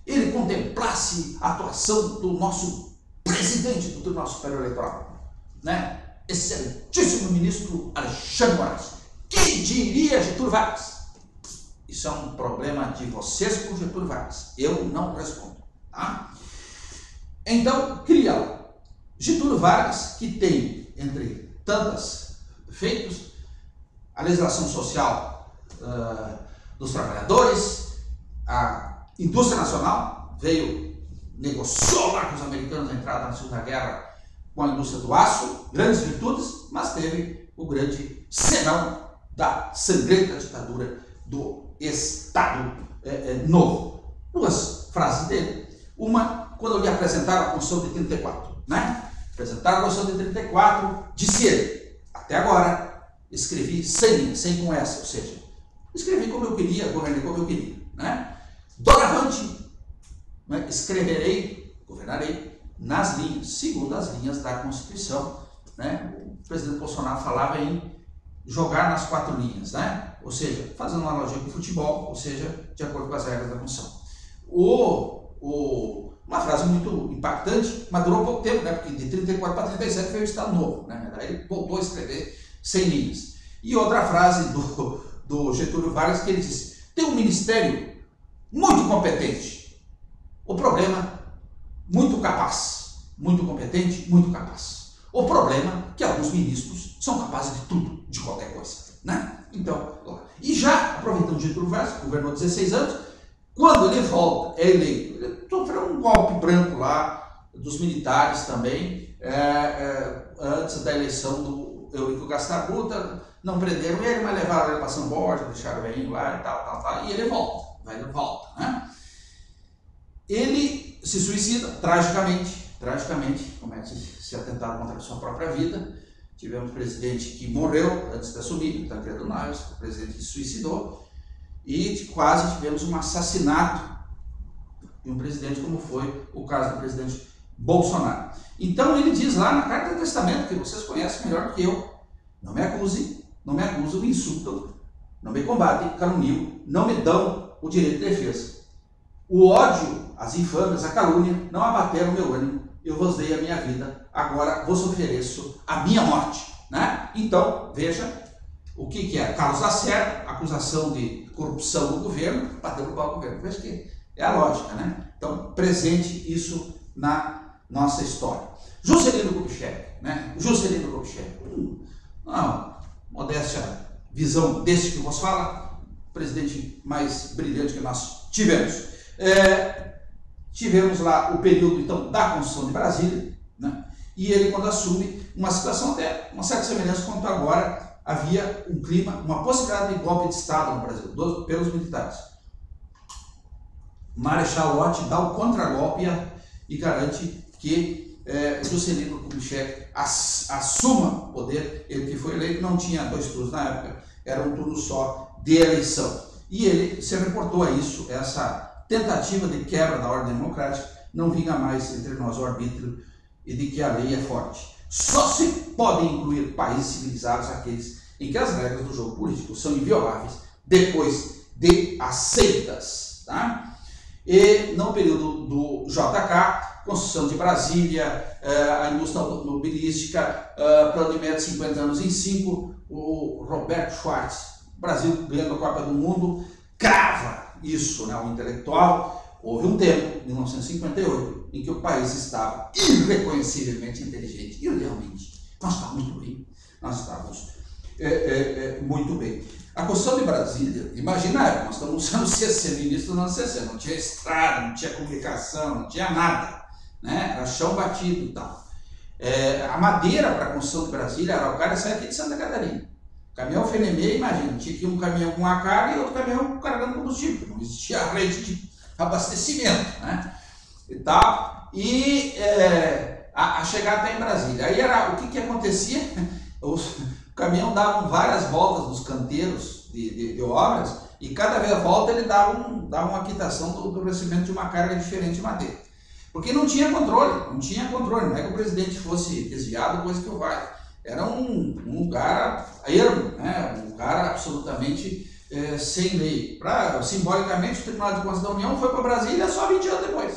ele contemplasse a atuação do nosso presidente do Tribunal Superior Eleitoral, né? Excelentíssimo ministro Alexandre Moraes, que diria Getúlio Vargas? Isso é um problema de vocês com Getúlio Vargas. Eu não respondo. Tá? Então, cria Getúlio Vargas, que tem, entre tantos feitos, a legislação social dos trabalhadores, a indústria nacional, negociou lá com os americanos a entrada na Segunda Guerra com a indústria do aço, grandes virtudes, mas teve o grande senão da sangrenta ditadura do Estado Novo. Duas frases dele. Uma, quando lhe apresentaram a Constituição de 34, né? Apresentaram a Constituição de 34, disse ele, até agora, escrevi sem com essa, ou seja, escrevi como eu queria, governei como eu queria, né? Doravante, né? Escreverei, governarei, nas linhas, segundo as linhas da Constituição, né? O presidente Bolsonaro falava em jogar nas 4 linhas, né? Ou seja, fazendo uma analogia com o futebol, ou seja, de acordo com as regras da Constituição. Uma frase muito impactante, mas durou pouco tempo, né? Porque de 34 para 37 veio o Estado Novo, né? Daí ele voltou a escrever 100 linhas. E outra frase do Getúlio Vargas, que ele disse: tem um ministério muito competente, o problema muito capaz, muito competente, muito capaz. O problema é que alguns ministros são capazes de tudo, de qualquer coisa, né? Então, e já aproveitando Getúlio Vargas, que governou 16 anos, quando ele volta, é eleito, ele sofreu um golpe branco lá dos militares também, antes da eleição do Eurico Gastabuta, não prenderam ele, mas levaram ele para São Borja, deixaram ele lá e tal, e ele volta, né? Ele se suicida tragicamente, como é que se atentaram contra a sua própria vida. Tivemos um presidente que morreu antes de assumir, Tancredo Neves, o presidente que se suicidou, e quase tivemos um assassinato de um presidente, como foi o caso do presidente Bolsonaro. Então ele diz lá na Carta do Testamento, que vocês conhecem melhor do que eu: não me acusem, me insultam, não me combatem, caluniam, não me dão o direito de defesa. O ódio, as infâmias, a calúnia não abateram o meu ânimo. Eu vos dei a minha vida, agora vos ofereço a minha morte, né? Então, veja o que é Carlos Lacerda, acusação de corrupção do governo para derrubar o governo. Veja que é a lógica, né? Então, presente isso na nossa história. Juscelino Kubitschek, né? Juscelino Kubitschek, uma modéstia visão desse que vos fala, o presidente mais brilhante que nós tivemos. Tivemos lá o período, então, da Constituição de Brasília, né? E ele, quando assume, uma situação até uma certa semelhança quanto agora, havia um clima, uma possibilidade de golpe de Estado no Brasil, pelos militares. Marechal Lott dá o contragolpe e garante que Juscelino Kubitschek assuma o poder. Ele que foi eleito não tinha 2 turnos na época, era um turno só de eleição. E ele se reportou a isso, essa tentativa de quebra da ordem democrática, não vinga mais entre nós o arbítrio e de que a lei é forte. Só se podem incluir países civilizados aqueles em que as regras do jogo político são invioláveis depois de aceitas, tá? E no período do JK, Constituição de Brasília, a indústria automobilística, plano de meta 50 anos em 5, o Roberto Schwartz, Brasil ganhando a Copa do Mundo, crava isso, né? O intelectual. Houve um tempo, 1958, em que o país estava irreconhecivelmente inteligente. E realmente, nós estávamos muito bem. Nós estávamos muito bem. A Constituição de Brasília, imagina, nós estamos usando CC, ministro dos anos 60, não tinha estrada, não tinha comunicação, não tinha nada, né? Era chão batido e tal. A madeira para a Constituição de Brasília, Araucária, sai aqui de Santa Catarina. Caminhão Fenemê, imagina, tinha que ir um caminhão com a carga e outro caminhão carregando combustível, não existia rede de abastecimento, né? E tal. e a chegar até em Brasília. Aí o que acontecia? O caminhão dava várias voltas dos canteiros de obras, e cada vez a volta ele dava uma quitação do recebimento de uma carga diferente de madeira. Porque não tinha controle, não é que o presidente fosse desviado, coisa que eu valha. Era um lugar ermo, né? Um lugar absolutamente sem lei. Simbolicamente, o Tribunal de Contas da União foi para Brasília só 20 anos depois.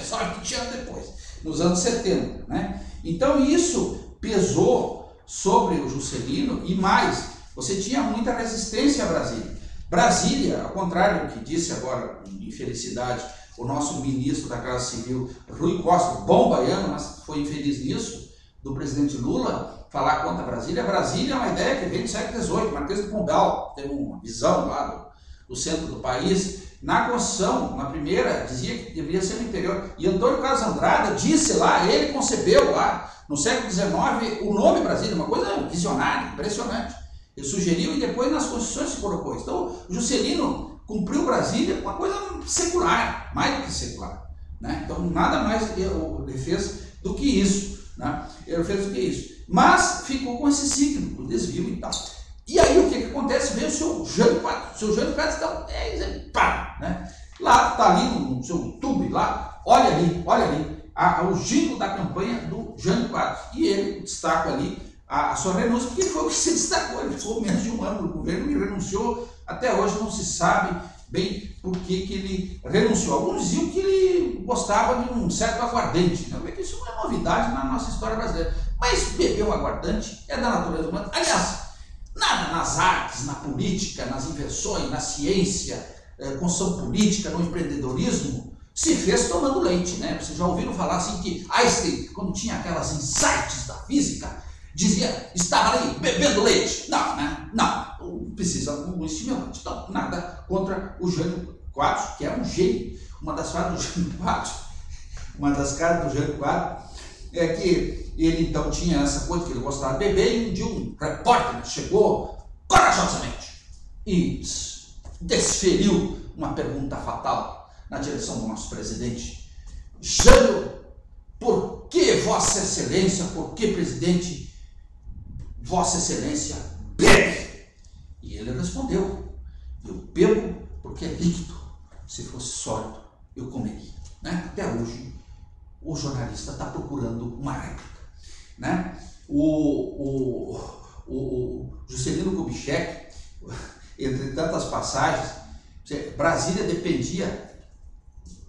Só 20 anos depois, nos anos 70. Né? Então isso pesou sobre o Juscelino, e mais, você tinha muita resistência a Brasília. Brasília, ao contrário do que disse agora, com infelicidade, o nosso ministro da Casa Civil, Rui Costa, bom baiano, mas foi infeliz nisso, do presidente Lula, falar contra Brasília. Brasília é uma ideia que vem do século XVIII, Marquês de Pombal tem uma visão lá do centro do país. Na Constituição, na primeira, dizia que deveria ser no interior. E Antônio Carlos Andrada disse lá, ele concebeu lá, no século XIX, o nome Brasília, uma coisa visionária, impressionante. Ele sugeriu e depois nas Constituições se colocou. Então, o Juscelino cumpriu Brasília com uma coisa secular, mais do que secular. Né? Então, nada mais ele fez do que isso. Né? Ele fez do que isso. Mas ficou com esse signo do desvio e tal. E aí o que acontece? Vem o seu Jânio Quadros. O seu Jânio Quadros então, exemplar. Né? Lá, está ali no seu YouTube, lá, olha ali, o giro da campanha do Jânio Quadros. E ele destaca ali a sua renúncia, porque foi o que se destacou. Ele ficou menos de um ano no governo e renunciou. Até hoje não se sabe bem por que ele renunciou. Alguns diziam que ele gostava de um certo aguardente. Né? Porque isso não é novidade na nossa história brasileira. Mas beber um aguardente é da natureza humana. Aliás, nada nas artes, na política, nas invenções, na ciência, construção política, no empreendedorismo, se fez tomando leite. Né? Vocês já ouviram falar assim que Einstein, quando tinha aquelas insights da física, dizia, estava ali bebendo leite. Não, né? Não, precisa de um estimulante. Então, nada contra o Jânio Quadros, que é um gênio. Uma das caras do Jânio Quadros é que ele então tinha essa coisa que ele gostava de beber, e um dia um repórter chegou corajosamente e desferiu uma pergunta fatal na direção do nosso presidente. Jânio, por que Vossa Excelência, por que presidente, Vossa Excelência bebe? E ele respondeu, eu bebo porque é líquido, se fosse sólido eu comeria. Né? Até hoje o jornalista está procurando uma réplica. Né? O Juscelino Kubitschek, entre tantas passagens, Brasília dependia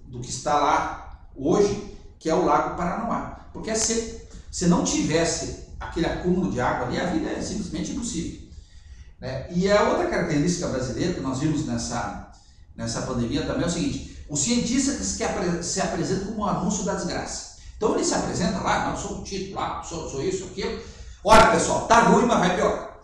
do que está lá hoje, que é o Lago Paranoá. Porque se não tivesse aquele acúmulo de água ali, a vida é simplesmente impossível. Né? E a outra característica brasileira que nós vimos nessa pandemia também é o seguinte: os cientistas que se apresentam como um anúncio da desgraça. Então ele se apresenta lá, não, sou o título lá, sou isso, aquilo. Olha pessoal, tá ruim, mas vai piorar.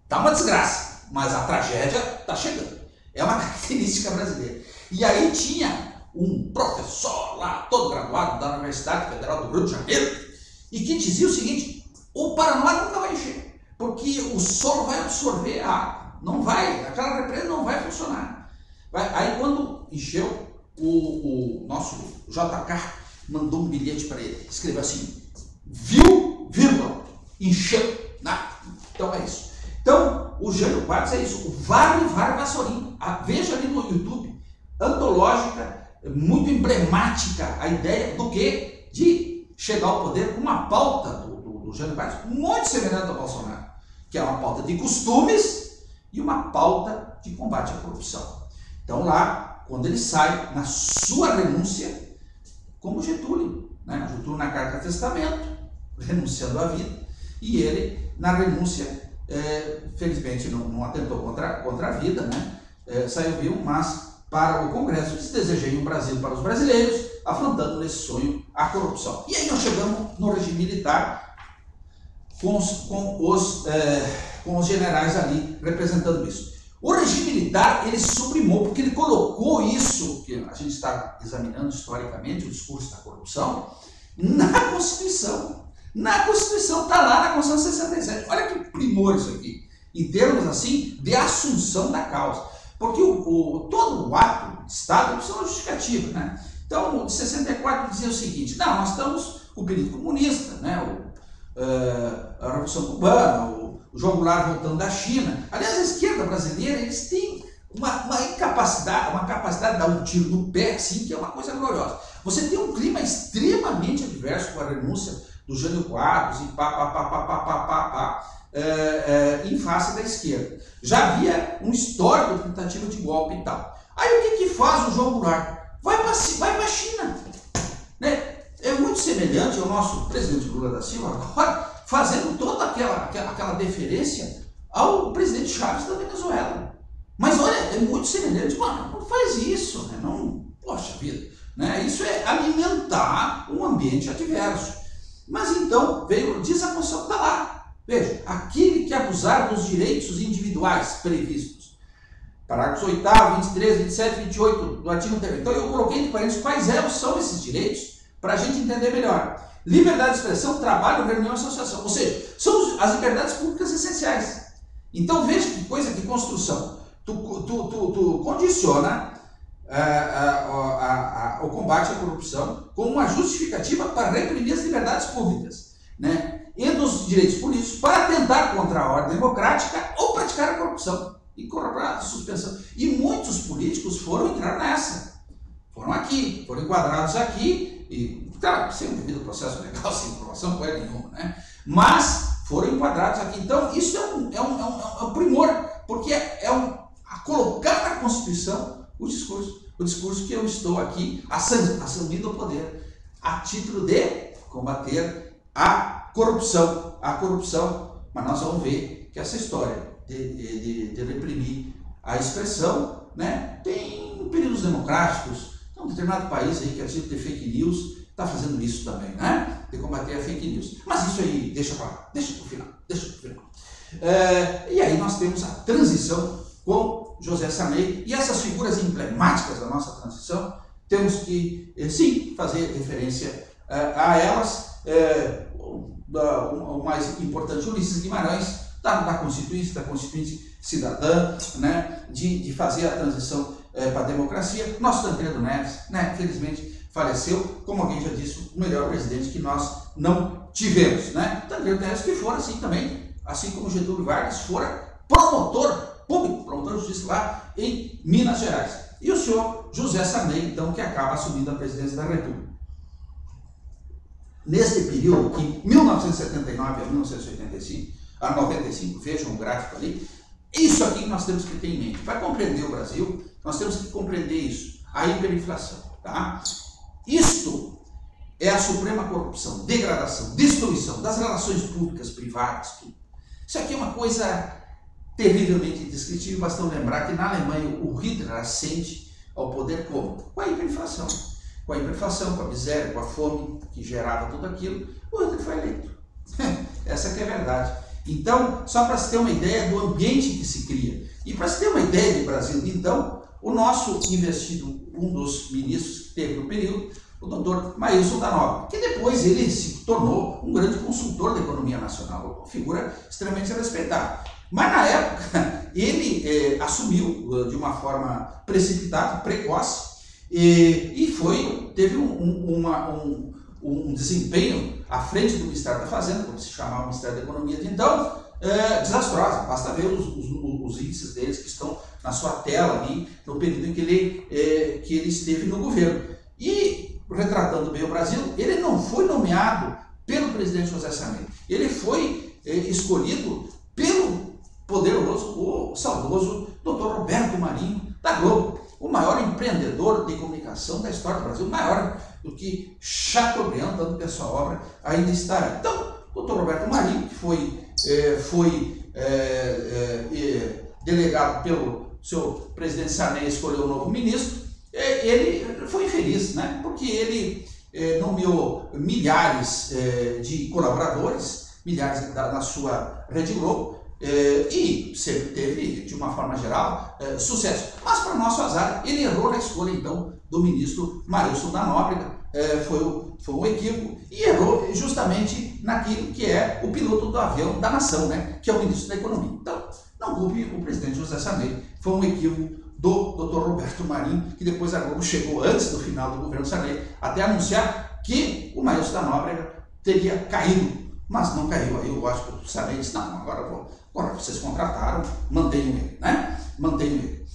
Tá uma desgraça, mas a tragédia tá chegando. É uma característica brasileira. E aí tinha um professor lá, todo graduado da Universidade Federal do Rio de Janeiro, e que dizia o seguinte: o Paraná nunca vai encher, porque o solo vai absorver a água. Não vai, aquela represa não vai funcionar. Aí quando encheu, o nosso JK mandou um bilhete para ele, escreveu assim, viu, vírgula, encheu. Então é isso. Então o Jânio Quadros é isso, o Vale Vassourinho. Veja ali no YouTube, antológica, muito emblemática a ideia do quê? De chegar ao poder com uma pauta do Jânio Quadros muito semelhante ao Bolsonaro, que é uma pauta de costumes e uma pauta de combate à corrupção. Então lá, quando ele sai na sua renúncia, como Getúlio, né? Getúlio na Carta de Testamento, renunciando à vida, e ele na renúncia, felizmente não atentou contra a vida, né? Saiu vivo, mas para o Congresso eles desejei um Brasil para os brasileiros, afrontando nesse sonho a corrupção. E aí nós chegamos no regime militar, com os generais ali representando isso. O regime militar, ele sublimou, porque ele colocou isso, que a gente está examinando historicamente, o discurso da corrupção, na Constituição. Na Constituição, está lá na Constituição 67. Olha que primor isso aqui, em termos assim, de assunção da causa. Porque todo o ato de Estado precisa de uma justificativa, né? Então, de 64 dizia o seguinte: não, nós estamos com o período comunista, né? A Revolução Cubana, o João Goulart voltando da China. Aliás, a esquerda brasileira, eles têm uma incapacidade, uma capacidade de dar um tiro no pé, assim, que é uma coisa gloriosa. Você tem um clima extremamente adverso com a renúncia do Jânio Quadros e em face da esquerda. Já havia um histórico de tentativa de golpe e tal. Aí o que faz o João Goulart? Vai para a China, né? É muito semelhante ao nosso presidente Lula da Silva agora, fazendo toda aquela deferência ao presidente Chaves da Venezuela. Mas olha, é muito semelhante, mano, não faz isso, né? Não, poxa vida, né? Isso é alimentar um ambiente adverso. Mas então diz a Constituição que está lá. Veja, aquele que abusar dos direitos individuais previstos. Parágrafos 8º, 23, 27, 28 do artigo 3. Então eu coloquei entre parênteses quais são esses direitos para a gente entender melhor. Liberdade de expressão, trabalho, reunião e associação. Ou seja, são as liberdades públicas essenciais. Então veja que coisa, que construção. Tu condiciona o combate à corrupção como uma justificativa para reprimir as liberdades públicas, né? E dos direitos políticos para atentar contra a ordem democrática ou praticar a corrupção e corroborar a suspensão. E muitos políticos entrar nessa. Foram aqui, foram enquadrados aqui, e, claro, sem o devido processo legal, sem informação, coisa nenhuma, né? Mas foram enquadrados aqui. Então, isso é um primor, porque a colocar na Constituição o discurso que eu estou aqui assumindo o poder, a título de combater a corrupção, mas nós vamos ver que essa história de reprimir a expressão, né, tem períodos democráticos. Então, um determinado país aí que é tipo de fake news está fazendo isso também, né, de combater a fake news. Mas isso aí deixa para lá, deixa para o final. E aí nós temos a transição com José Sarney, e essas figuras emblemáticas da nossa transição, temos que, sim, fazer referência a elas. O mais importante, Ulisses Guimarães, da Constituinte Cidadã, né, de fazer a transição para a democracia. Nosso Tancredo Neves, né, felizmente faleceu, como alguém já disse, o melhor presidente que nós não tivemos, né? Tancredo Neves, que fora assim também, assim como Getúlio Vargas, fora promotor público, promotor de justiça lá em Minas Gerais. E o senhor José Sarney, então, que acaba assumindo a presidência da República. Nesse período, que 1979 a 1985, a 95, vejam o gráfico ali, isso aqui que nós temos que ter em mente. Para compreender o Brasil, nós temos que compreender isso, a hiperinflação, tá? Isto é a suprema corrupção, degradação, destruição das relações públicas, privadas, tudo. Isso aqui é uma coisa terrivelmente indescritível. Basta lembrar que na Alemanha o Hitler ascende ao poder como? Com a hiperinflação. Com a hiperinflação, com a miséria, com a fome que gerava tudo aquilo, o Hitler foi eleito. Essa que é a verdade. Então, só para se ter uma ideia do ambiente que se cria. E para se ter uma ideia do Brasil, então, o nosso investido, um dos ministros que teve no período, o doutor Maílson da Nóbrega, que depois ele se tornou um grande consultor da economia nacional, uma figura extremamente respeitada. Mas na época, ele assumiu de uma forma precipitada, precoce, e teve um desempenho à frente do Ministério da Fazenda, como se chamava o Ministério da Economia de então, desastrosa. Basta ver os índices deles que estão na sua tela ali, no período em que ele esteve no governo. E, retratando bem o Brasil, ele não foi nomeado pelo presidente José Sarney, ele foi escolhido pelo poderoso, o saudoso Dr. Roberto Marinho, da Globo, o maior empreendedor de comunicação da história do Brasil, maior do que Chateaubriand, tanto que a sua obra ainda está aí. Então, o Dr. Roberto Marinho, que foi delegado pelo seu presidente Sarney a escolher o novo ministro, ele foi infeliz, né? Porque ele nomeou milhares de colaboradores, milhares na sua Rede Globo, e sempre teve, de uma forma geral, sucesso. Mas, para nosso azar, ele errou na escolha, então, do ministro Maílson da Nóbrega. Foi um equívoco, e errou justamente naquilo que é o piloto do avião da nação, né? Que é o ministro da Economia. Então, não culpe o presidente José Sarney, foi um equívoco do Dr. Roberto Marinho, que depois a Globo chegou antes do final do governo Sarney, até anunciar que o Maílson da Nóbrega teria caído, mas não caiu. Aí eu acho que o Sarney disse, não, agora vocês contrataram, mantenham ele, né? Mantenham ele.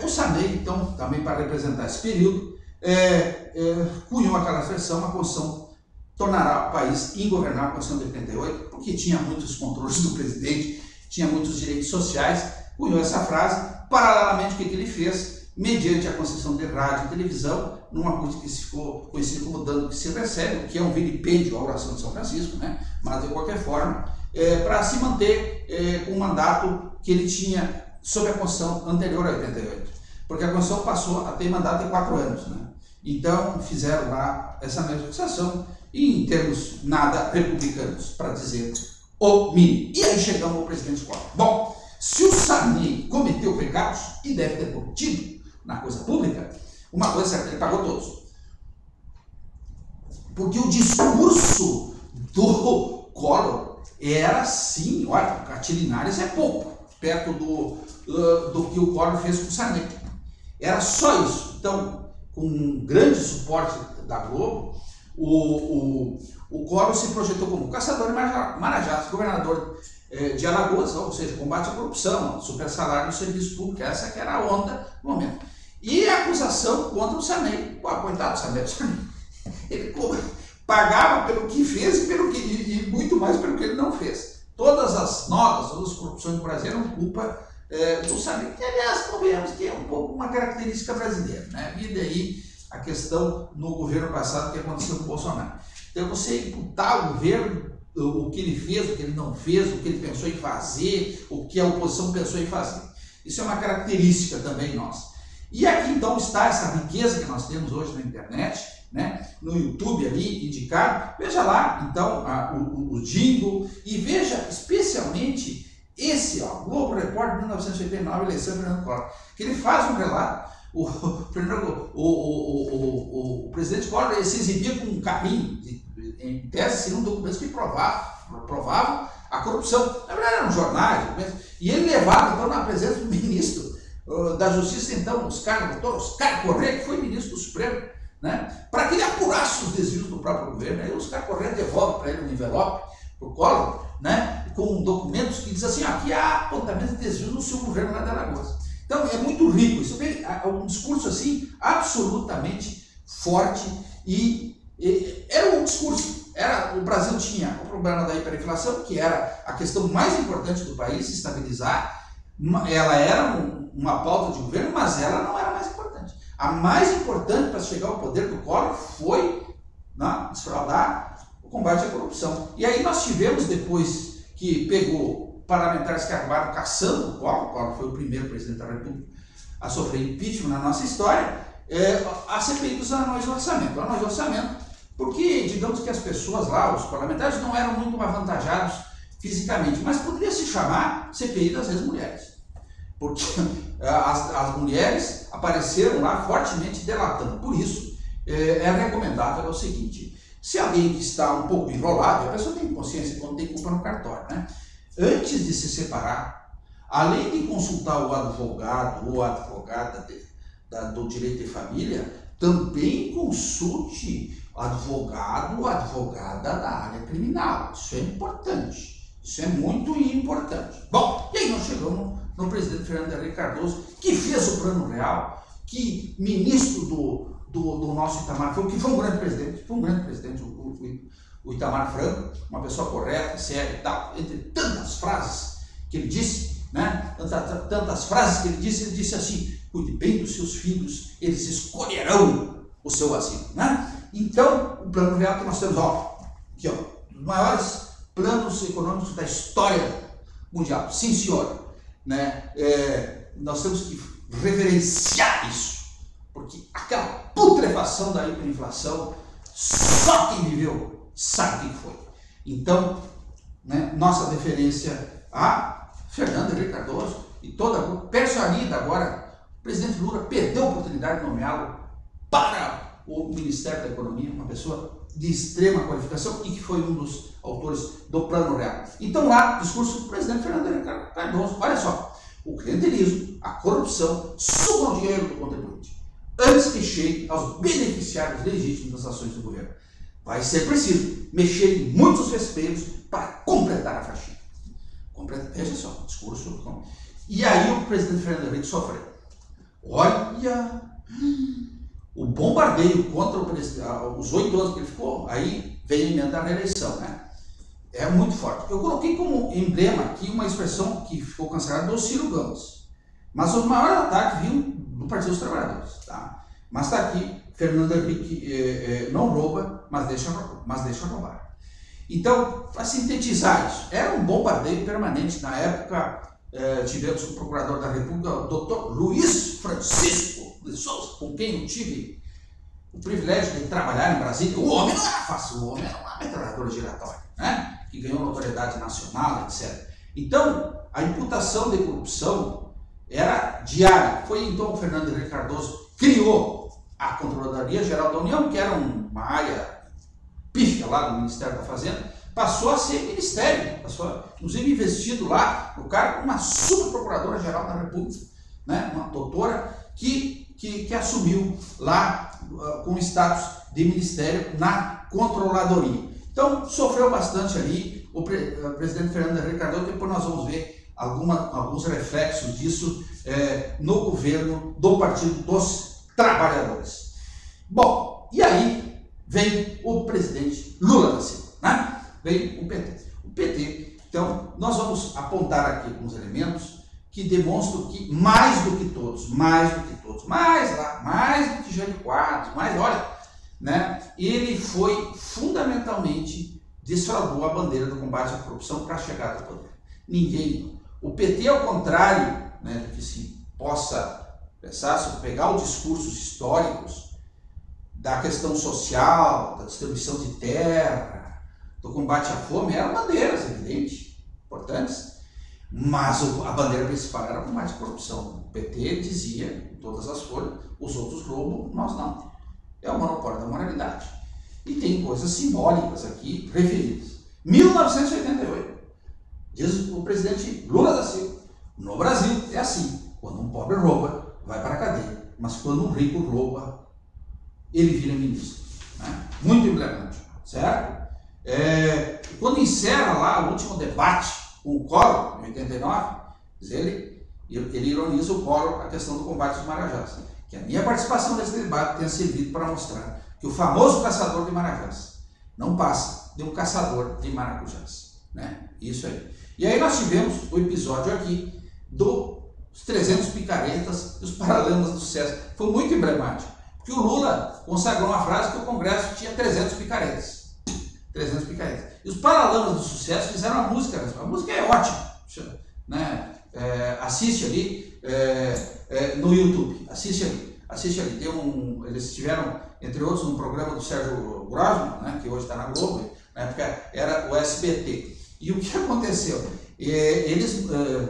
O Sarney, então, também para representar esse período, cunhou aquela expressão, a Constituição tornará o país ingovernável, a Constituição de 88, porque tinha muitos controles do presidente, tinha muitos direitos sociais, cunhou essa frase. Paralelamente, o que ele fez? Mediante a concessão de rádio e televisão, numa política que ficou conhecida como dano que se recebe, que é um vilipêndio à oração de São Francisco, né? Mas de qualquer forma, para se manter com o mandato que ele tinha sob a Constituição anterior a 88. Porque a Constituição passou a ter mandato de 4 anos, né? Então fizeram lá essa mesma fixação, e em termos nada republicanos, para dizer o mínimo. E aí chegamos ao presidente Collor. Bom, se o Sarney cometeu pecados, e deve ter cometido na coisa pública, uma coisa certa, ele pagou todos. Porque o discurso do Collor era assim, olha, Catilinares é pouco, perto do que o Collor fez com o Sarney. Era só isso. Então, com um grande suporte da Globo, o Collor se projetou como caçador de marajás, governador de Alagoas, ou seja, combate à corrupção, super salário no serviço público, essa que era a onda no momento. E a acusação contra o Sarney. Pô, coitado do Sarney, ele pagava pelo que fez e muito mais pelo que ele não fez. Todas as notas, todas as corrupções do Brasil eram culpa do Sarney, que aliás, convenhamos que é um pouco uma característica brasileira, né? E daí a questão no governo passado que aconteceu com o Bolsonaro. Então você imputar o governo, o que ele fez, o que ele não fez, o que ele pensou em fazer, o que a oposição pensou em fazer. Isso é uma característica também nossa. E aqui então está essa riqueza que nós temos hoje na internet, né? No YouTube ali indicado. Veja lá então o jingle e veja especialmente esse, ó, Globo Repórter 1989, eleição de Fernando Collor, que ele faz um relato. O presidente Collor se exibia com um carrinho, em tese, seriam documentos que provavam a corrupção. Na verdade, eram jornais, e ele levava, então, na presença do ministro da Justiça, então, doutor Oscar Corrêa, que foi ministro do Supremo, né, para que ele apurasse os desvios do próprio governo. Aí o Oscar Corrêa devolve para ele um envelope, para o Collor, né, com documentos que diz assim, aqui há apontamentos de desvios no seu governo lá de Alagoas. Então, é muito rico. Isso é um discurso, assim, absolutamente forte e era um discurso. O Brasil tinha o problema da hiperinflação, que era a questão mais importante do país, estabilizar. Ela era uma pauta de governo, mas ela não era a mais importante. A mais importante para chegar ao poder do Collor foi desfraudar o combate à corrupção. E aí nós tivemos, depois que pegou parlamentares que acabaram caçando o Collor foi o primeiro presidente da República a sofrer impeachment na nossa história, a CPI dos anões do orçamento. O anões do orçamento, porque digamos que as pessoas lá, os parlamentares, não eram muito avantajados fisicamente, mas poderia se chamar CPI das ex-mulheres, porque as mulheres apareceram lá fortemente delatando. Por isso, é recomendável o seguinte: se alguém que está um pouco enrolado, a pessoa tem consciência quando tem culpa no cartório, né? Antes de se separar, além de consultar o advogado ou a advogada do direito de família, também consulte o advogado ou advogada da área criminal. Isso é importante. Isso é muito importante. Bom, e aí nós chegamos no presidente Fernando Henrique Cardoso, que fez o Plano Real, que ministro do nosso Itamar Franco, que foi um grande presidente, o Itamar Franco, uma pessoa correta, séria e tal, entre tantas frases que ele disse, né? Tantas frases que ele disse assim: cuide bem dos seus filhos, eles escolherão o seu asilo, né? Então, o Plano Real que nós temos, aqui, os maiores planos econômicos da história mundial, sim senhor, né? Nós temos que reverenciar isso, porque aquela putrefação da hiperinflação, só quem viveu sabe o que foi. Então, né, nossa deferência a Fernando Henrique Cardoso e toda a personalidade. Agora, o presidente Lula perdeu a oportunidade de nomeá-lo para o Ministério da Economia, uma pessoa de extrema qualificação e que foi um dos autores do Plano Real. Então lá, discurso do presidente Fernando Henrique Cardoso, olha só, o clientelismo, a corrupção, sugam o dinheiro do contribuinte, antes que chegue aos beneficiários legítimos das ações do governo. Vai ser preciso mexer em muitos vespeiros para completar a faxina. Veja só, discurso. E aí o presidente Fernando Henrique sofreu. Olha, o bombardeio contra os 8 anos que ele ficou, aí veio a emenda da reeleição, né? É muito forte. Eu coloquei como emblema aqui uma expressão que ficou cancelada do Ciro Gomes. Mas o maior ataque viu do Partido dos Trabalhadores, tá? Mas está aqui, Fernando Henrique não rouba, mas deixa roubar. Então, para sintetizar isso, era um bombardeio permanente. Na época, tivemos o procurador da República, o Dr. Luiz Francisco de Souza, com quem eu tive o privilégio de trabalhar em Brasília. O homem não era fácil, o homem era uma metralhadora giratória, né? Que ganhou notoriedade nacional, etc. Então, a imputação de corrupção era diária. Foi então que o Fernando Henrique Cardoso criou a Controladoria Geral da União, que era uma área pífia lá do Ministério da Fazenda, passou a ser ministério, inclusive investido lá no cargo uma subprocuradora-geral da República, né? Uma doutora que assumiu lá com status de ministério na Controladoria. Então, sofreu bastante ali o presidente Fernando Henrique Cardoso. Depois nós vamos ver alguns reflexos disso no governo do Partido dos Trabalhadores. Bom, e aí vem o presidente Lula da Silva, né? Vem o PT. O PT, então, nós vamos apontar aqui alguns elementos que demonstram que mais do que todos, mais do que Jânio Quadros, olha, né? Ele foi fundamentalmente desfraudou a bandeira do combate à corrupção para chegar ao poder. Ninguém. O PT, ao contrário, né, do que se possa pensar, se pegar os discursos históricos da questão social, da distribuição de terra, do combate à fome, eram bandeiras, evidente, importantes, mas a bandeira principal era o combate à corrupção. O PT dizia, em todas as folhas, os outros roubam, nós não. É o monopólio da moralidade. E tem coisas simbólicas aqui referidas. 1988, diz o presidente Lula da Silva, no Brasil é assim, quando um pobre rouba, vai para a cadeia, mas quando um rico rouba, ele vira ministro. Né? Muito emblemático, certo? Quando encerra lá o último debate com o Collor, em 89, ele ironiza o Collor a questão do combate aos marajás. Que a minha participação nesse debate tenha servido para mostrar que o famoso caçador de marajás não passa de um caçador de maracujás. Né? Isso aí. E aí nós tivemos o episódio aqui dos 300 picaretas e os Paralamas do Sucesso. Foi muito emblemático, porque o Lula consagrou uma frase que o Congresso tinha 300 picaretas. 300 picaretas. E os Paralamas do Sucesso fizeram uma música. A música é ótima. Né? Assiste ali no YouTube. Assiste ali. Eles tiveram, entre outros, um programa do Sérgio Grosman, né, que hoje está na Globo, na época era o SBT. E o que aconteceu? Eles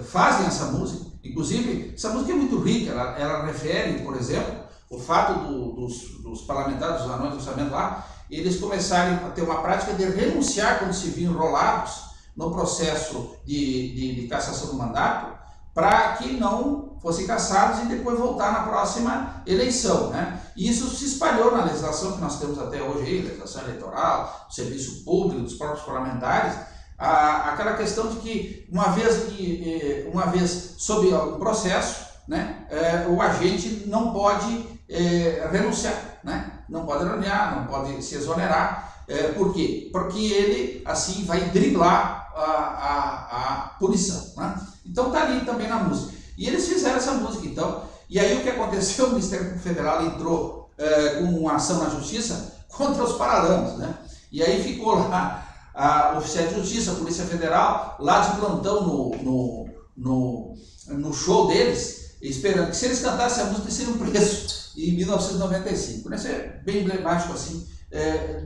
fazem essa música, inclusive, essa música é muito rica, ela refere, por exemplo, o fato dos parlamentares, dos anões do orçamento lá, eles começarem a ter uma prática de renunciar quando se viam enrolados no processo de cassação do mandato, para que não fossem cassados e depois voltar na próxima eleição, né? E isso se espalhou na legislação que nós temos até hoje, aí, legislação eleitoral, serviço público, dos próprios parlamentares, aquela questão de que uma vez sob algum processo, né, o agente não pode renunciar, né? Não pode renunciar, não pode se exonerar. Por quê? Porque ele assim vai driblar a punição, né? Então está ali também na música. E eles fizeram essa música, então. E aí o que aconteceu? O Ministério Federal entrou com uma ação na Justiça contra os Paralamas, né? E aí ficou lá a oficial de Justiça, a Polícia Federal, lá de plantão no show deles, esperando que se eles cantassem a música, eles seriam presos em 1995. Isso é bem emblemático assim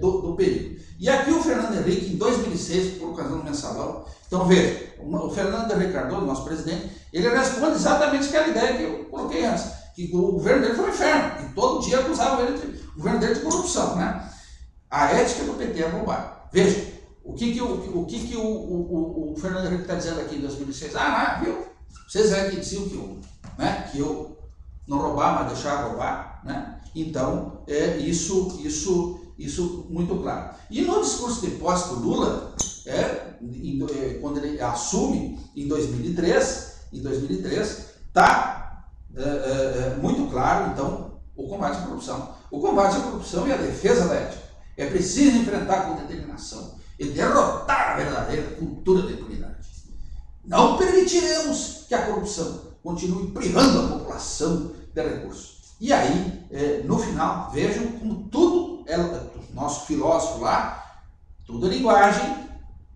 do período. E aqui o Fernando Henrique, em 2006, por ocasião do mensalão, então veja, o Fernando Henrique Cardoso, nosso presidente, ele responde exatamente aquela ideia que eu coloquei antes, que o governo dele foi um inferno, que todo dia acusavam o governo dele de corrupção, né? A ética do PT é roubar. Veja, o que o Fernando Henrique está dizendo aqui em 2006? Viu? vocês é que diziam que eu não roubar, mas deixar roubar, né? Então, isso muito claro. E no discurso de posse do Lula, quando ele assume em 2003, está muito claro, então, o combate à corrupção. O combate à corrupção e a defesa da ética. É preciso enfrentar com determinação e derrotar a verdadeira cultura da impunidade. Não permitiremos que a corrupção continue privando a população de recursos. E aí, no final, vejam como tudo nosso filósofo lá, tudo é linguagem,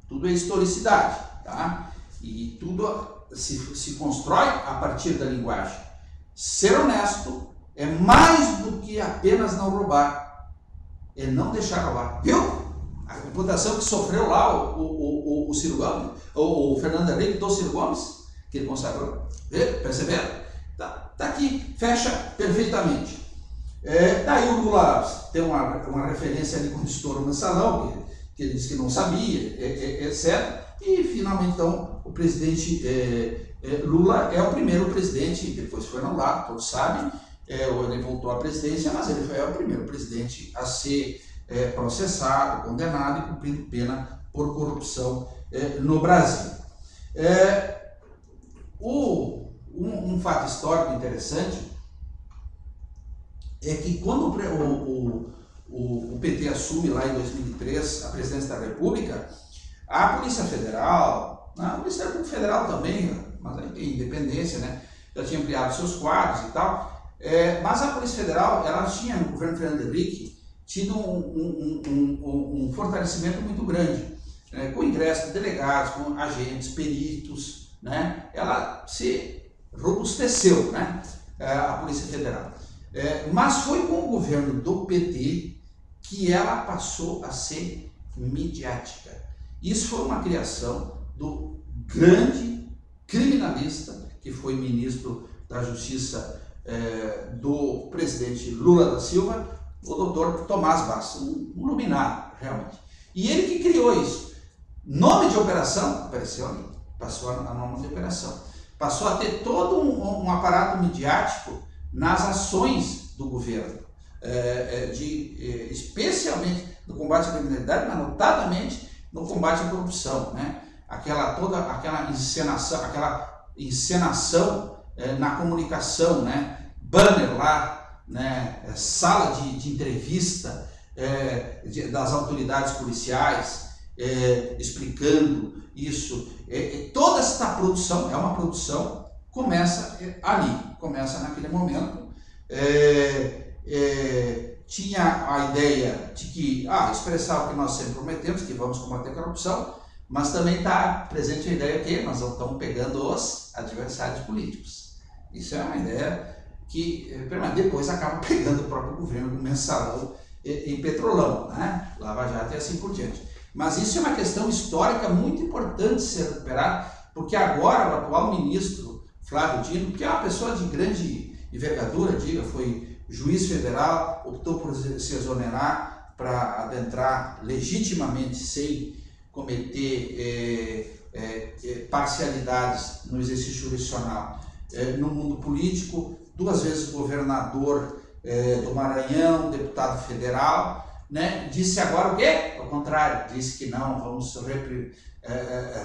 tudo é historicidade, tá? E tudo se constrói a partir da linguagem. Ser honesto é mais do que apenas não roubar, é não deixar roubar. Viu? A reputação que sofreu lá o Ciro Gomes, o Fernando Henrique do Ciro Gomes, que ele consagrou. Perceberam? Tá aqui, fecha perfeitamente. Daí o Lula tem uma referência ali com o estouro no salão, que ele disse que não sabia, etc. E finalmente, então, o presidente Lula é o primeiro presidente, depois foi anulado, todos sabem, ele voltou à presidência, mas ele foi o primeiro presidente a ser processado, condenado e cumprindo pena por corrupção no Brasil. Um fato histórico interessante é que quando o PT assume lá em 2003 a presidência da República, a Polícia Federal, a Polícia Federal também, mas em independência, né, já tinha ampliado seus quadros e tal, mas a Polícia Federal, ela tinha, no governo Fernando Henrique, tido um fortalecimento muito grande, com ingresso de delegados, com agentes, peritos, né, ela se robusteceu, né, a Polícia Federal. Mas foi com o governo do PT que ela passou a ser midiática. Isso foi uma criação do grande criminalista, que foi ministro da Justiça do presidente Lula da Silva, o doutor Tomás Bassa, um luminário, realmente. E ele que criou isso. Nome de operação, apareceu ali, passou a nome de operação. Passou a ter todo um aparato midiático nas ações do governo, especialmente no combate à criminalidade, mas notadamente no combate à corrupção, né? Aquela encenação na comunicação, né? Banner lá, né? Sala de entrevista das autoridades policiais, explicando isso. Toda esta produção, é uma produção, começa ali, começa naquele momento. Tinha a ideia de que, expressar o que nós sempre prometemos, que vamos combater a corrupção, mas também está presente a ideia que nós estamos pegando os adversários políticos. Isso é uma ideia que depois acaba pegando o próprio governo no mensalão em Petrolão, né? Lava Jato e assim por diante. Mas isso é uma questão histórica muito importante ser recuperada, porque agora o atual ministro Flávio Dino, que é uma pessoa de grande envergadura, foi juiz federal, optou por se exonerar para adentrar legitimamente, sem cometer parcialidades no exercício jurisdicional no mundo político, 2 vezes governador do Maranhão, deputado federal, né? Disse agora o quê? Ao contrário, disse que não, vamos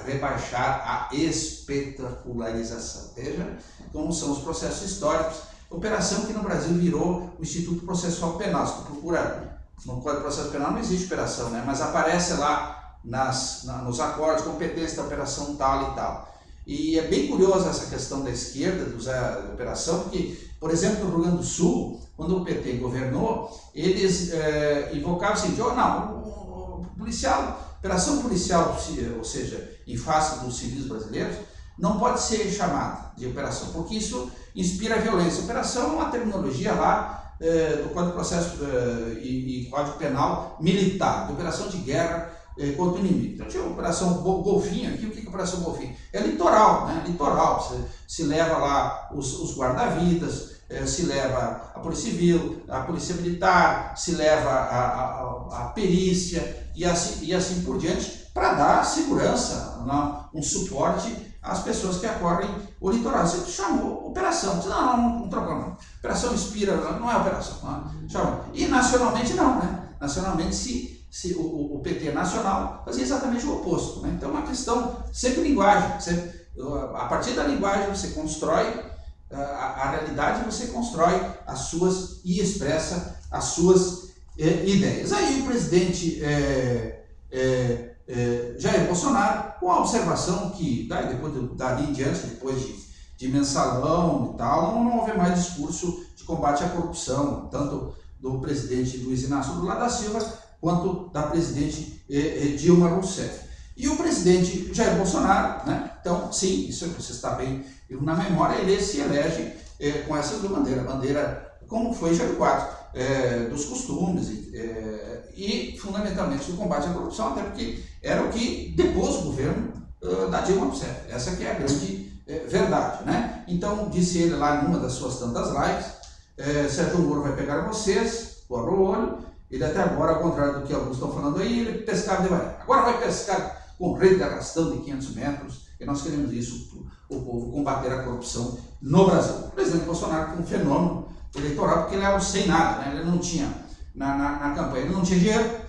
rebaixar a espetacularização. Veja como são os processos históricos. Operação que no Brasil virou o Instituto Processual Penal. Se tu procura no Código de Processo Penal, não existe operação, né? Mas aparece lá nos acordos, competência da operação tal e tal. E é bem curiosa essa questão da esquerda, de usar a operação, porque, por exemplo, no Rio Grande do Sul, quando o PT governou, eles invocavam assim, operação policial, ou seja, em face dos civis brasileiros, não pode ser chamada de operação, porque isso inspira violência. Operação é uma terminologia lá do Código de Processo e Código Penal militar, de operação de guerra contra o inimigo. Então tinha a Operação Golfinho aqui. O que é a Operação Golfinho? É litoral, né? Litoral. Se leva lá os guarda-vidas, se leva a Polícia Civil, a Polícia Militar, se leva a perícia e assim por diante, para dar segurança, um suporte as pessoas que acorrem o litoral. Você chamou operação. Você, não trocou não. Operação Inspira, não é operação. Não. Chama. E nacionalmente não, né? Nacionalmente, se o PT nacional fazia exatamente o oposto, né? Então é uma questão sempre linguagem. A partir da linguagem você constrói a realidade, você constrói as suas e expressa as suas ideias. Aí o presidente Jair Bolsonaro, com a observação que dali em diante, depois de mensalão e tal, não houve mais discurso de combate à corrupção, tanto do presidente Luiz Inácio Lula da Silva, quanto da presidente Dilma Rousseff. E o presidente Jair Bolsonaro, né? Então, sim, isso você está bem na memória, ele se elege com essa bandeira, como foi Jair IV, dos costumes e fundamentalmente do combate à corrupção, até porque era o que depôs o governo da Dilma Rousseff. Essa que é a grande verdade, né? Então, disse ele lá em uma das suas tantas lives, Sérgio Moro vai pegar vocês, pôr o olho. Ele até agora, ao contrário do que alguns estão falando aí, ele pescava de varinha. Agora vai pescar com rede de arrastão de 500 metros, e nós queremos isso, o povo combater a corrupção no Brasil. O presidente Bolsonaro foi um fenômeno eleitoral, porque ele era sem nada, né? Ele não tinha, na campanha, ele não tinha dinheiro,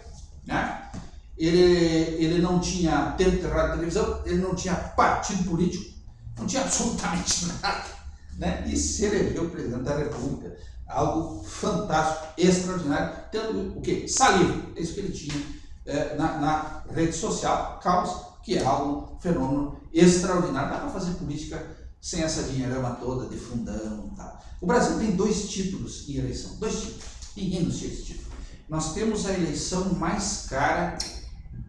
né? Ele não tinha tempo de rádio e televisão, ele não tinha partido político, não tinha absolutamente nada, né? E se elegeu presidente da República. Algo fantástico, extraordinário, tendo o quê? Saliva, é isso que ele tinha na rede social, causa, que é algo, fenômeno extraordinário. Dá para fazer política sem essa dinheirama toda de fundão e tal. O Brasil tem 2 títulos em eleição, 2 títulos, ninguém nos tira esse título. Nós temos a eleição mais cara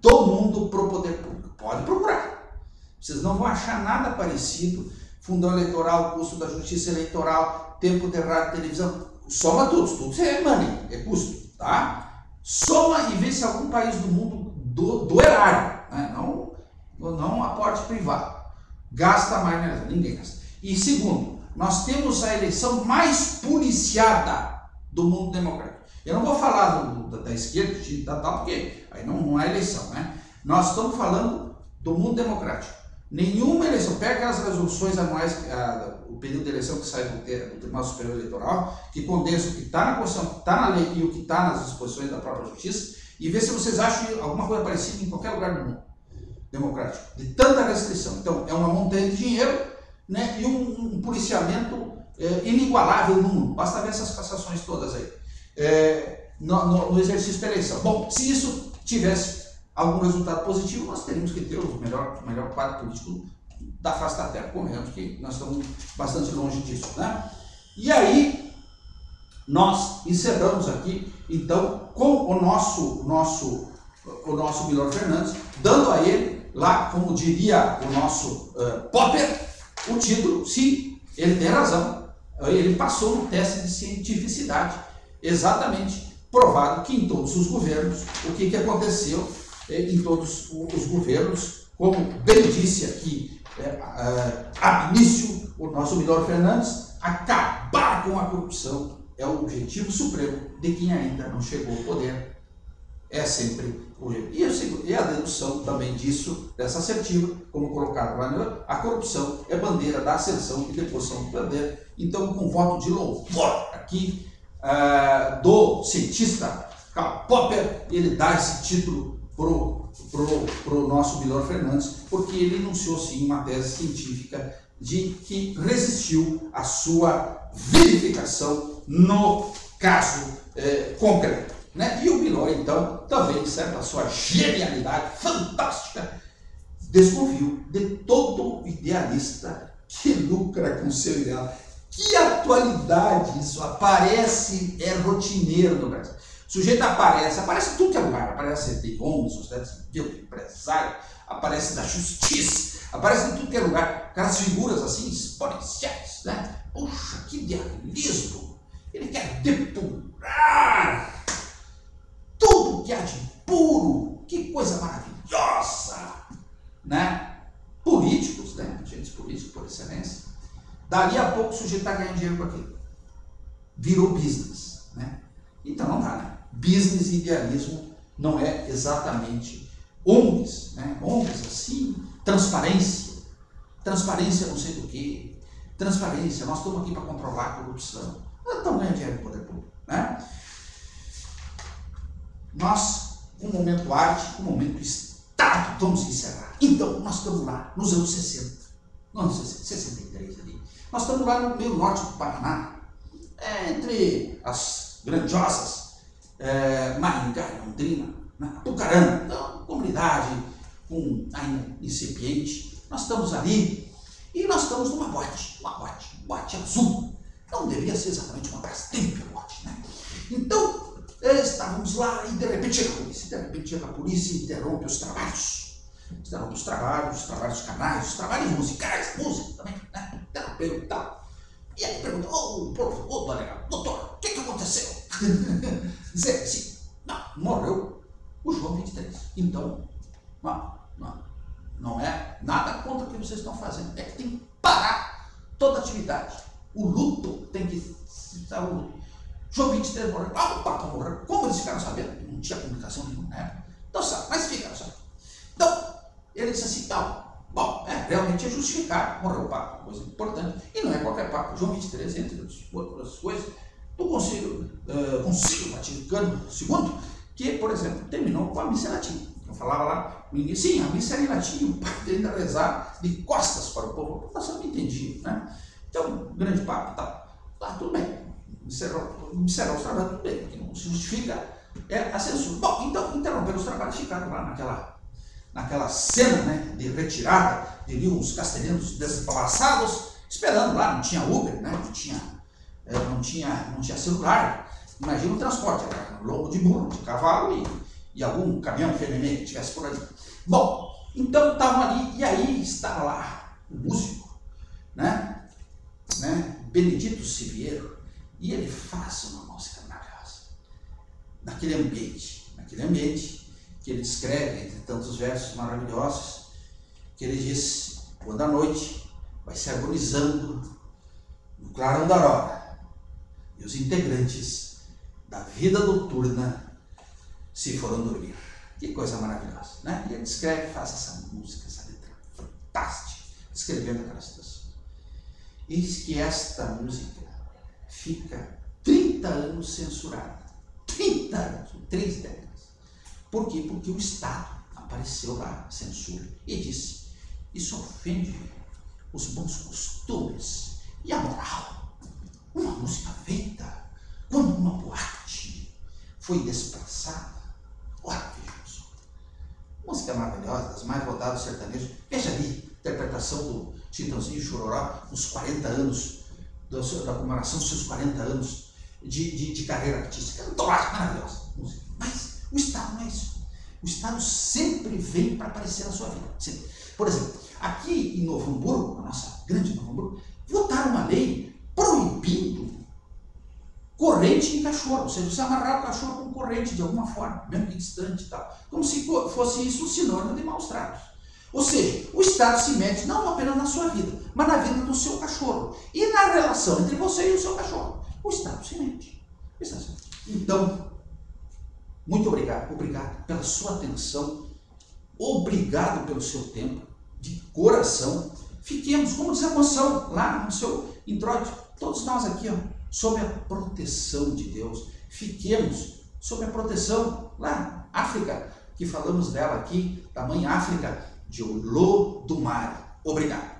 do mundo para o poder público, pode procurar, vocês não vão achar nada parecido. Fundão eleitoral, custo da justiça eleitoral, tempo de rádio e televisão, soma tudo é money, é custo, tá? Soma e vê se algum país do mundo do erário, né? Não aporte privado, gasta mais, né? Ninguém gasta. E segundo, nós temos a eleição mais policiada do mundo democrático. Eu não vou falar da esquerda, da tal, porque aí não é eleição, né? Nós estamos falando do mundo democrático. Nenhuma eleição, pega as resoluções anuais, o período de eleição que sai do Tribunal Superior Eleitoral, que condensa o que está na Constituição, o que está na lei e o que está nas disposições da própria Justiça, e vê se vocês acham alguma coisa parecida em qualquer lugar do mundo democrático, de tanta restrição. Então, é uma montanha de dinheiro, né, e um policiamento inigualável no mundo. Basta ver essas cassações todas aí, no exercício da eleição. Bom, se isso tivesse algum resultado positivo, nós teríamos que ter o melhor quadro político da face da terra. Convenhamos que nós estamos bastante longe disso, né? E aí, nós encerramos aqui, então, com o nosso Milor Fernandes, dando a ele, lá, como diria o nosso Popper, o título, sim, ele tem razão, ele passou no teste de cientificidade, exatamente provado que em todos os governos, o que aconteceu em todos os governos, como bem disse aqui a início o nosso Milor Fernandes, acabar com a corrupção é o objetivo supremo de quem ainda não chegou ao poder. É sempre o jeito. E a dedução também disso, dessa assertiva, como colocado lá no a corrupção é bandeira da ascensão e deposição do poder. Então, com voto de louvor aqui do cientista Karl Popper, ele dá esse título pro nosso Milor Fernandes, porque ele enunciou sim uma tese científica de que resistiu à sua verificação no caso concreto, né? E o Milor, então, também, certo, a sua genialidade fantástica, desconfiou de todo idealista que lucra com seu ideal. Que atualidade isso! Aparece, é rotineiro no Brasil. O sujeito aparece tudo que é lugar, aparece de ONG, sociedade civil, empresário, aparece da justiça, aparece em tudo que é lugar, aquelas figuras assim exponenciais, né? Puxa, que idealismo! Ele quer depurar tudo que há de puro, que coisa maravilhosa, né? Políticos, né? Agentes políticos por excelência. Dali a pouco o sujeito está ganhando dinheiro com aquilo. Virou business, né? Então não dá, né? Business e idealismo não é exatamente ONGs, né? ONGs assim, transparência, transparência não sei do que, transparência, nós estamos aqui para controlar a corrupção. Nós estamos ganhando dinheiro com o poder público, né? Nós, com o momento arte, com o momento Estado, vamos encerrar. Então, nós estamos lá, nos anos 60, nos anos 63 ali. Nós estamos lá no meio norte do Paraná, entre as grandiosas Maringá e Londrina, Apucarana, então, comunidade ainda incipiente. Nós estamos ali e nós estamos numa boate azul. Não devia ser exatamente uma Brastemp, boate, né? Então, estávamos lá e de repente chega a polícia e interrompe os trabalhos. Interrompe os trabalhos canais, os trabalhos musicais, música também, né? Interrompeu e tal. E aí pergunta, doutor, o que aconteceu? Dizer assim, não, morreu o João 23. Então, não é nada contra o que vocês estão fazendo. É que tem que parar toda a atividade. O luto tem que estar o luto. João 23 morreu. O Papa morreu. Como eles ficaram sabendo? Não tinha comunicação nenhuma na época. Então sabe, mas ficaram sabendo. Então, ele disse assim, bom, realmente é justificado, morreu o Papa, coisa importante. E não é qualquer Papa. João 23, entre outras coisas, do Concílio Vaticano II, que, por exemplo, terminou com a missa em latim. Eu falava lá no início, sim, a missa era em latim, e o padre ainda rezar de costas para o povo. A população não entendia, né? Então, o grande Papa, tudo bem. Encerrou os trabalhos, tudo bem, porque não se justifica a censura. Bom, então interromperam os trabalhos e ficaram lá naquela cena, né, de retirada, diriam os castelhanos desembaraçados, esperando lá, não tinha Uber, né, não tinha celular. Imagina o transporte, era lombo de burro, de cavalo e algum caminhão feminino que estivesse por ali. Bom, então estavam ali, e aí estava lá o músico, né, Benedito Siviero, e ele faz uma música maravilhosa, naquele ambiente que ele descreve, entre tantos versos maravilhosos, que ele diz, quando a noite vai se agonizando no clarão da aurora, e os integrantes da vida noturna se foram dormir. Que coisa maravilhosa, né? E ele descreve, faz essa música, essa letra fantástica, descrevendo aquela situação. Eis que esta música fica 30 anos censurada. 30 anos, 3 décadas. Por quê? Porque o Estado apareceu lá, censura, e disse, isso ofende os bons costumes e a moral. Uma música feita quando uma boate foi despraçada. Olha, vejam só. Música maravilhosa, das mais rodadas sertanejos. Veja ali, interpretação do Chitãozinho e Chororó, nos 40 anos, da comemoração dos seus 40 anos de carreira artística. É uma maravilhosa música. Mas o Estado não é isso. O Estado sempre vem para aparecer na sua vida. Sempre. Por exemplo, aqui em Novo Hamburgo, na nossa grande Novo Hamburgo, votaram uma lei proibindo corrente em cachorro. Ou seja, você amarrar o cachorro com corrente de alguma forma, mesmo que distante e tal. Como se fosse isso sinônimo de maus tratos. Ou seja, o Estado se mete não apenas na sua vida, mas na vida do seu cachorro. E na relação entre você e o seu cachorro. O Estado se mete. Então, muito obrigado pela sua atenção, obrigado pelo seu tempo, de coração. Fiquemos, como diz a moção lá no seu introito, todos nós aqui, sob a proteção de Deus. Fiquemos sob a proteção lá, África, que falamos dela aqui, da mãe África, de Olodumare. Obrigado.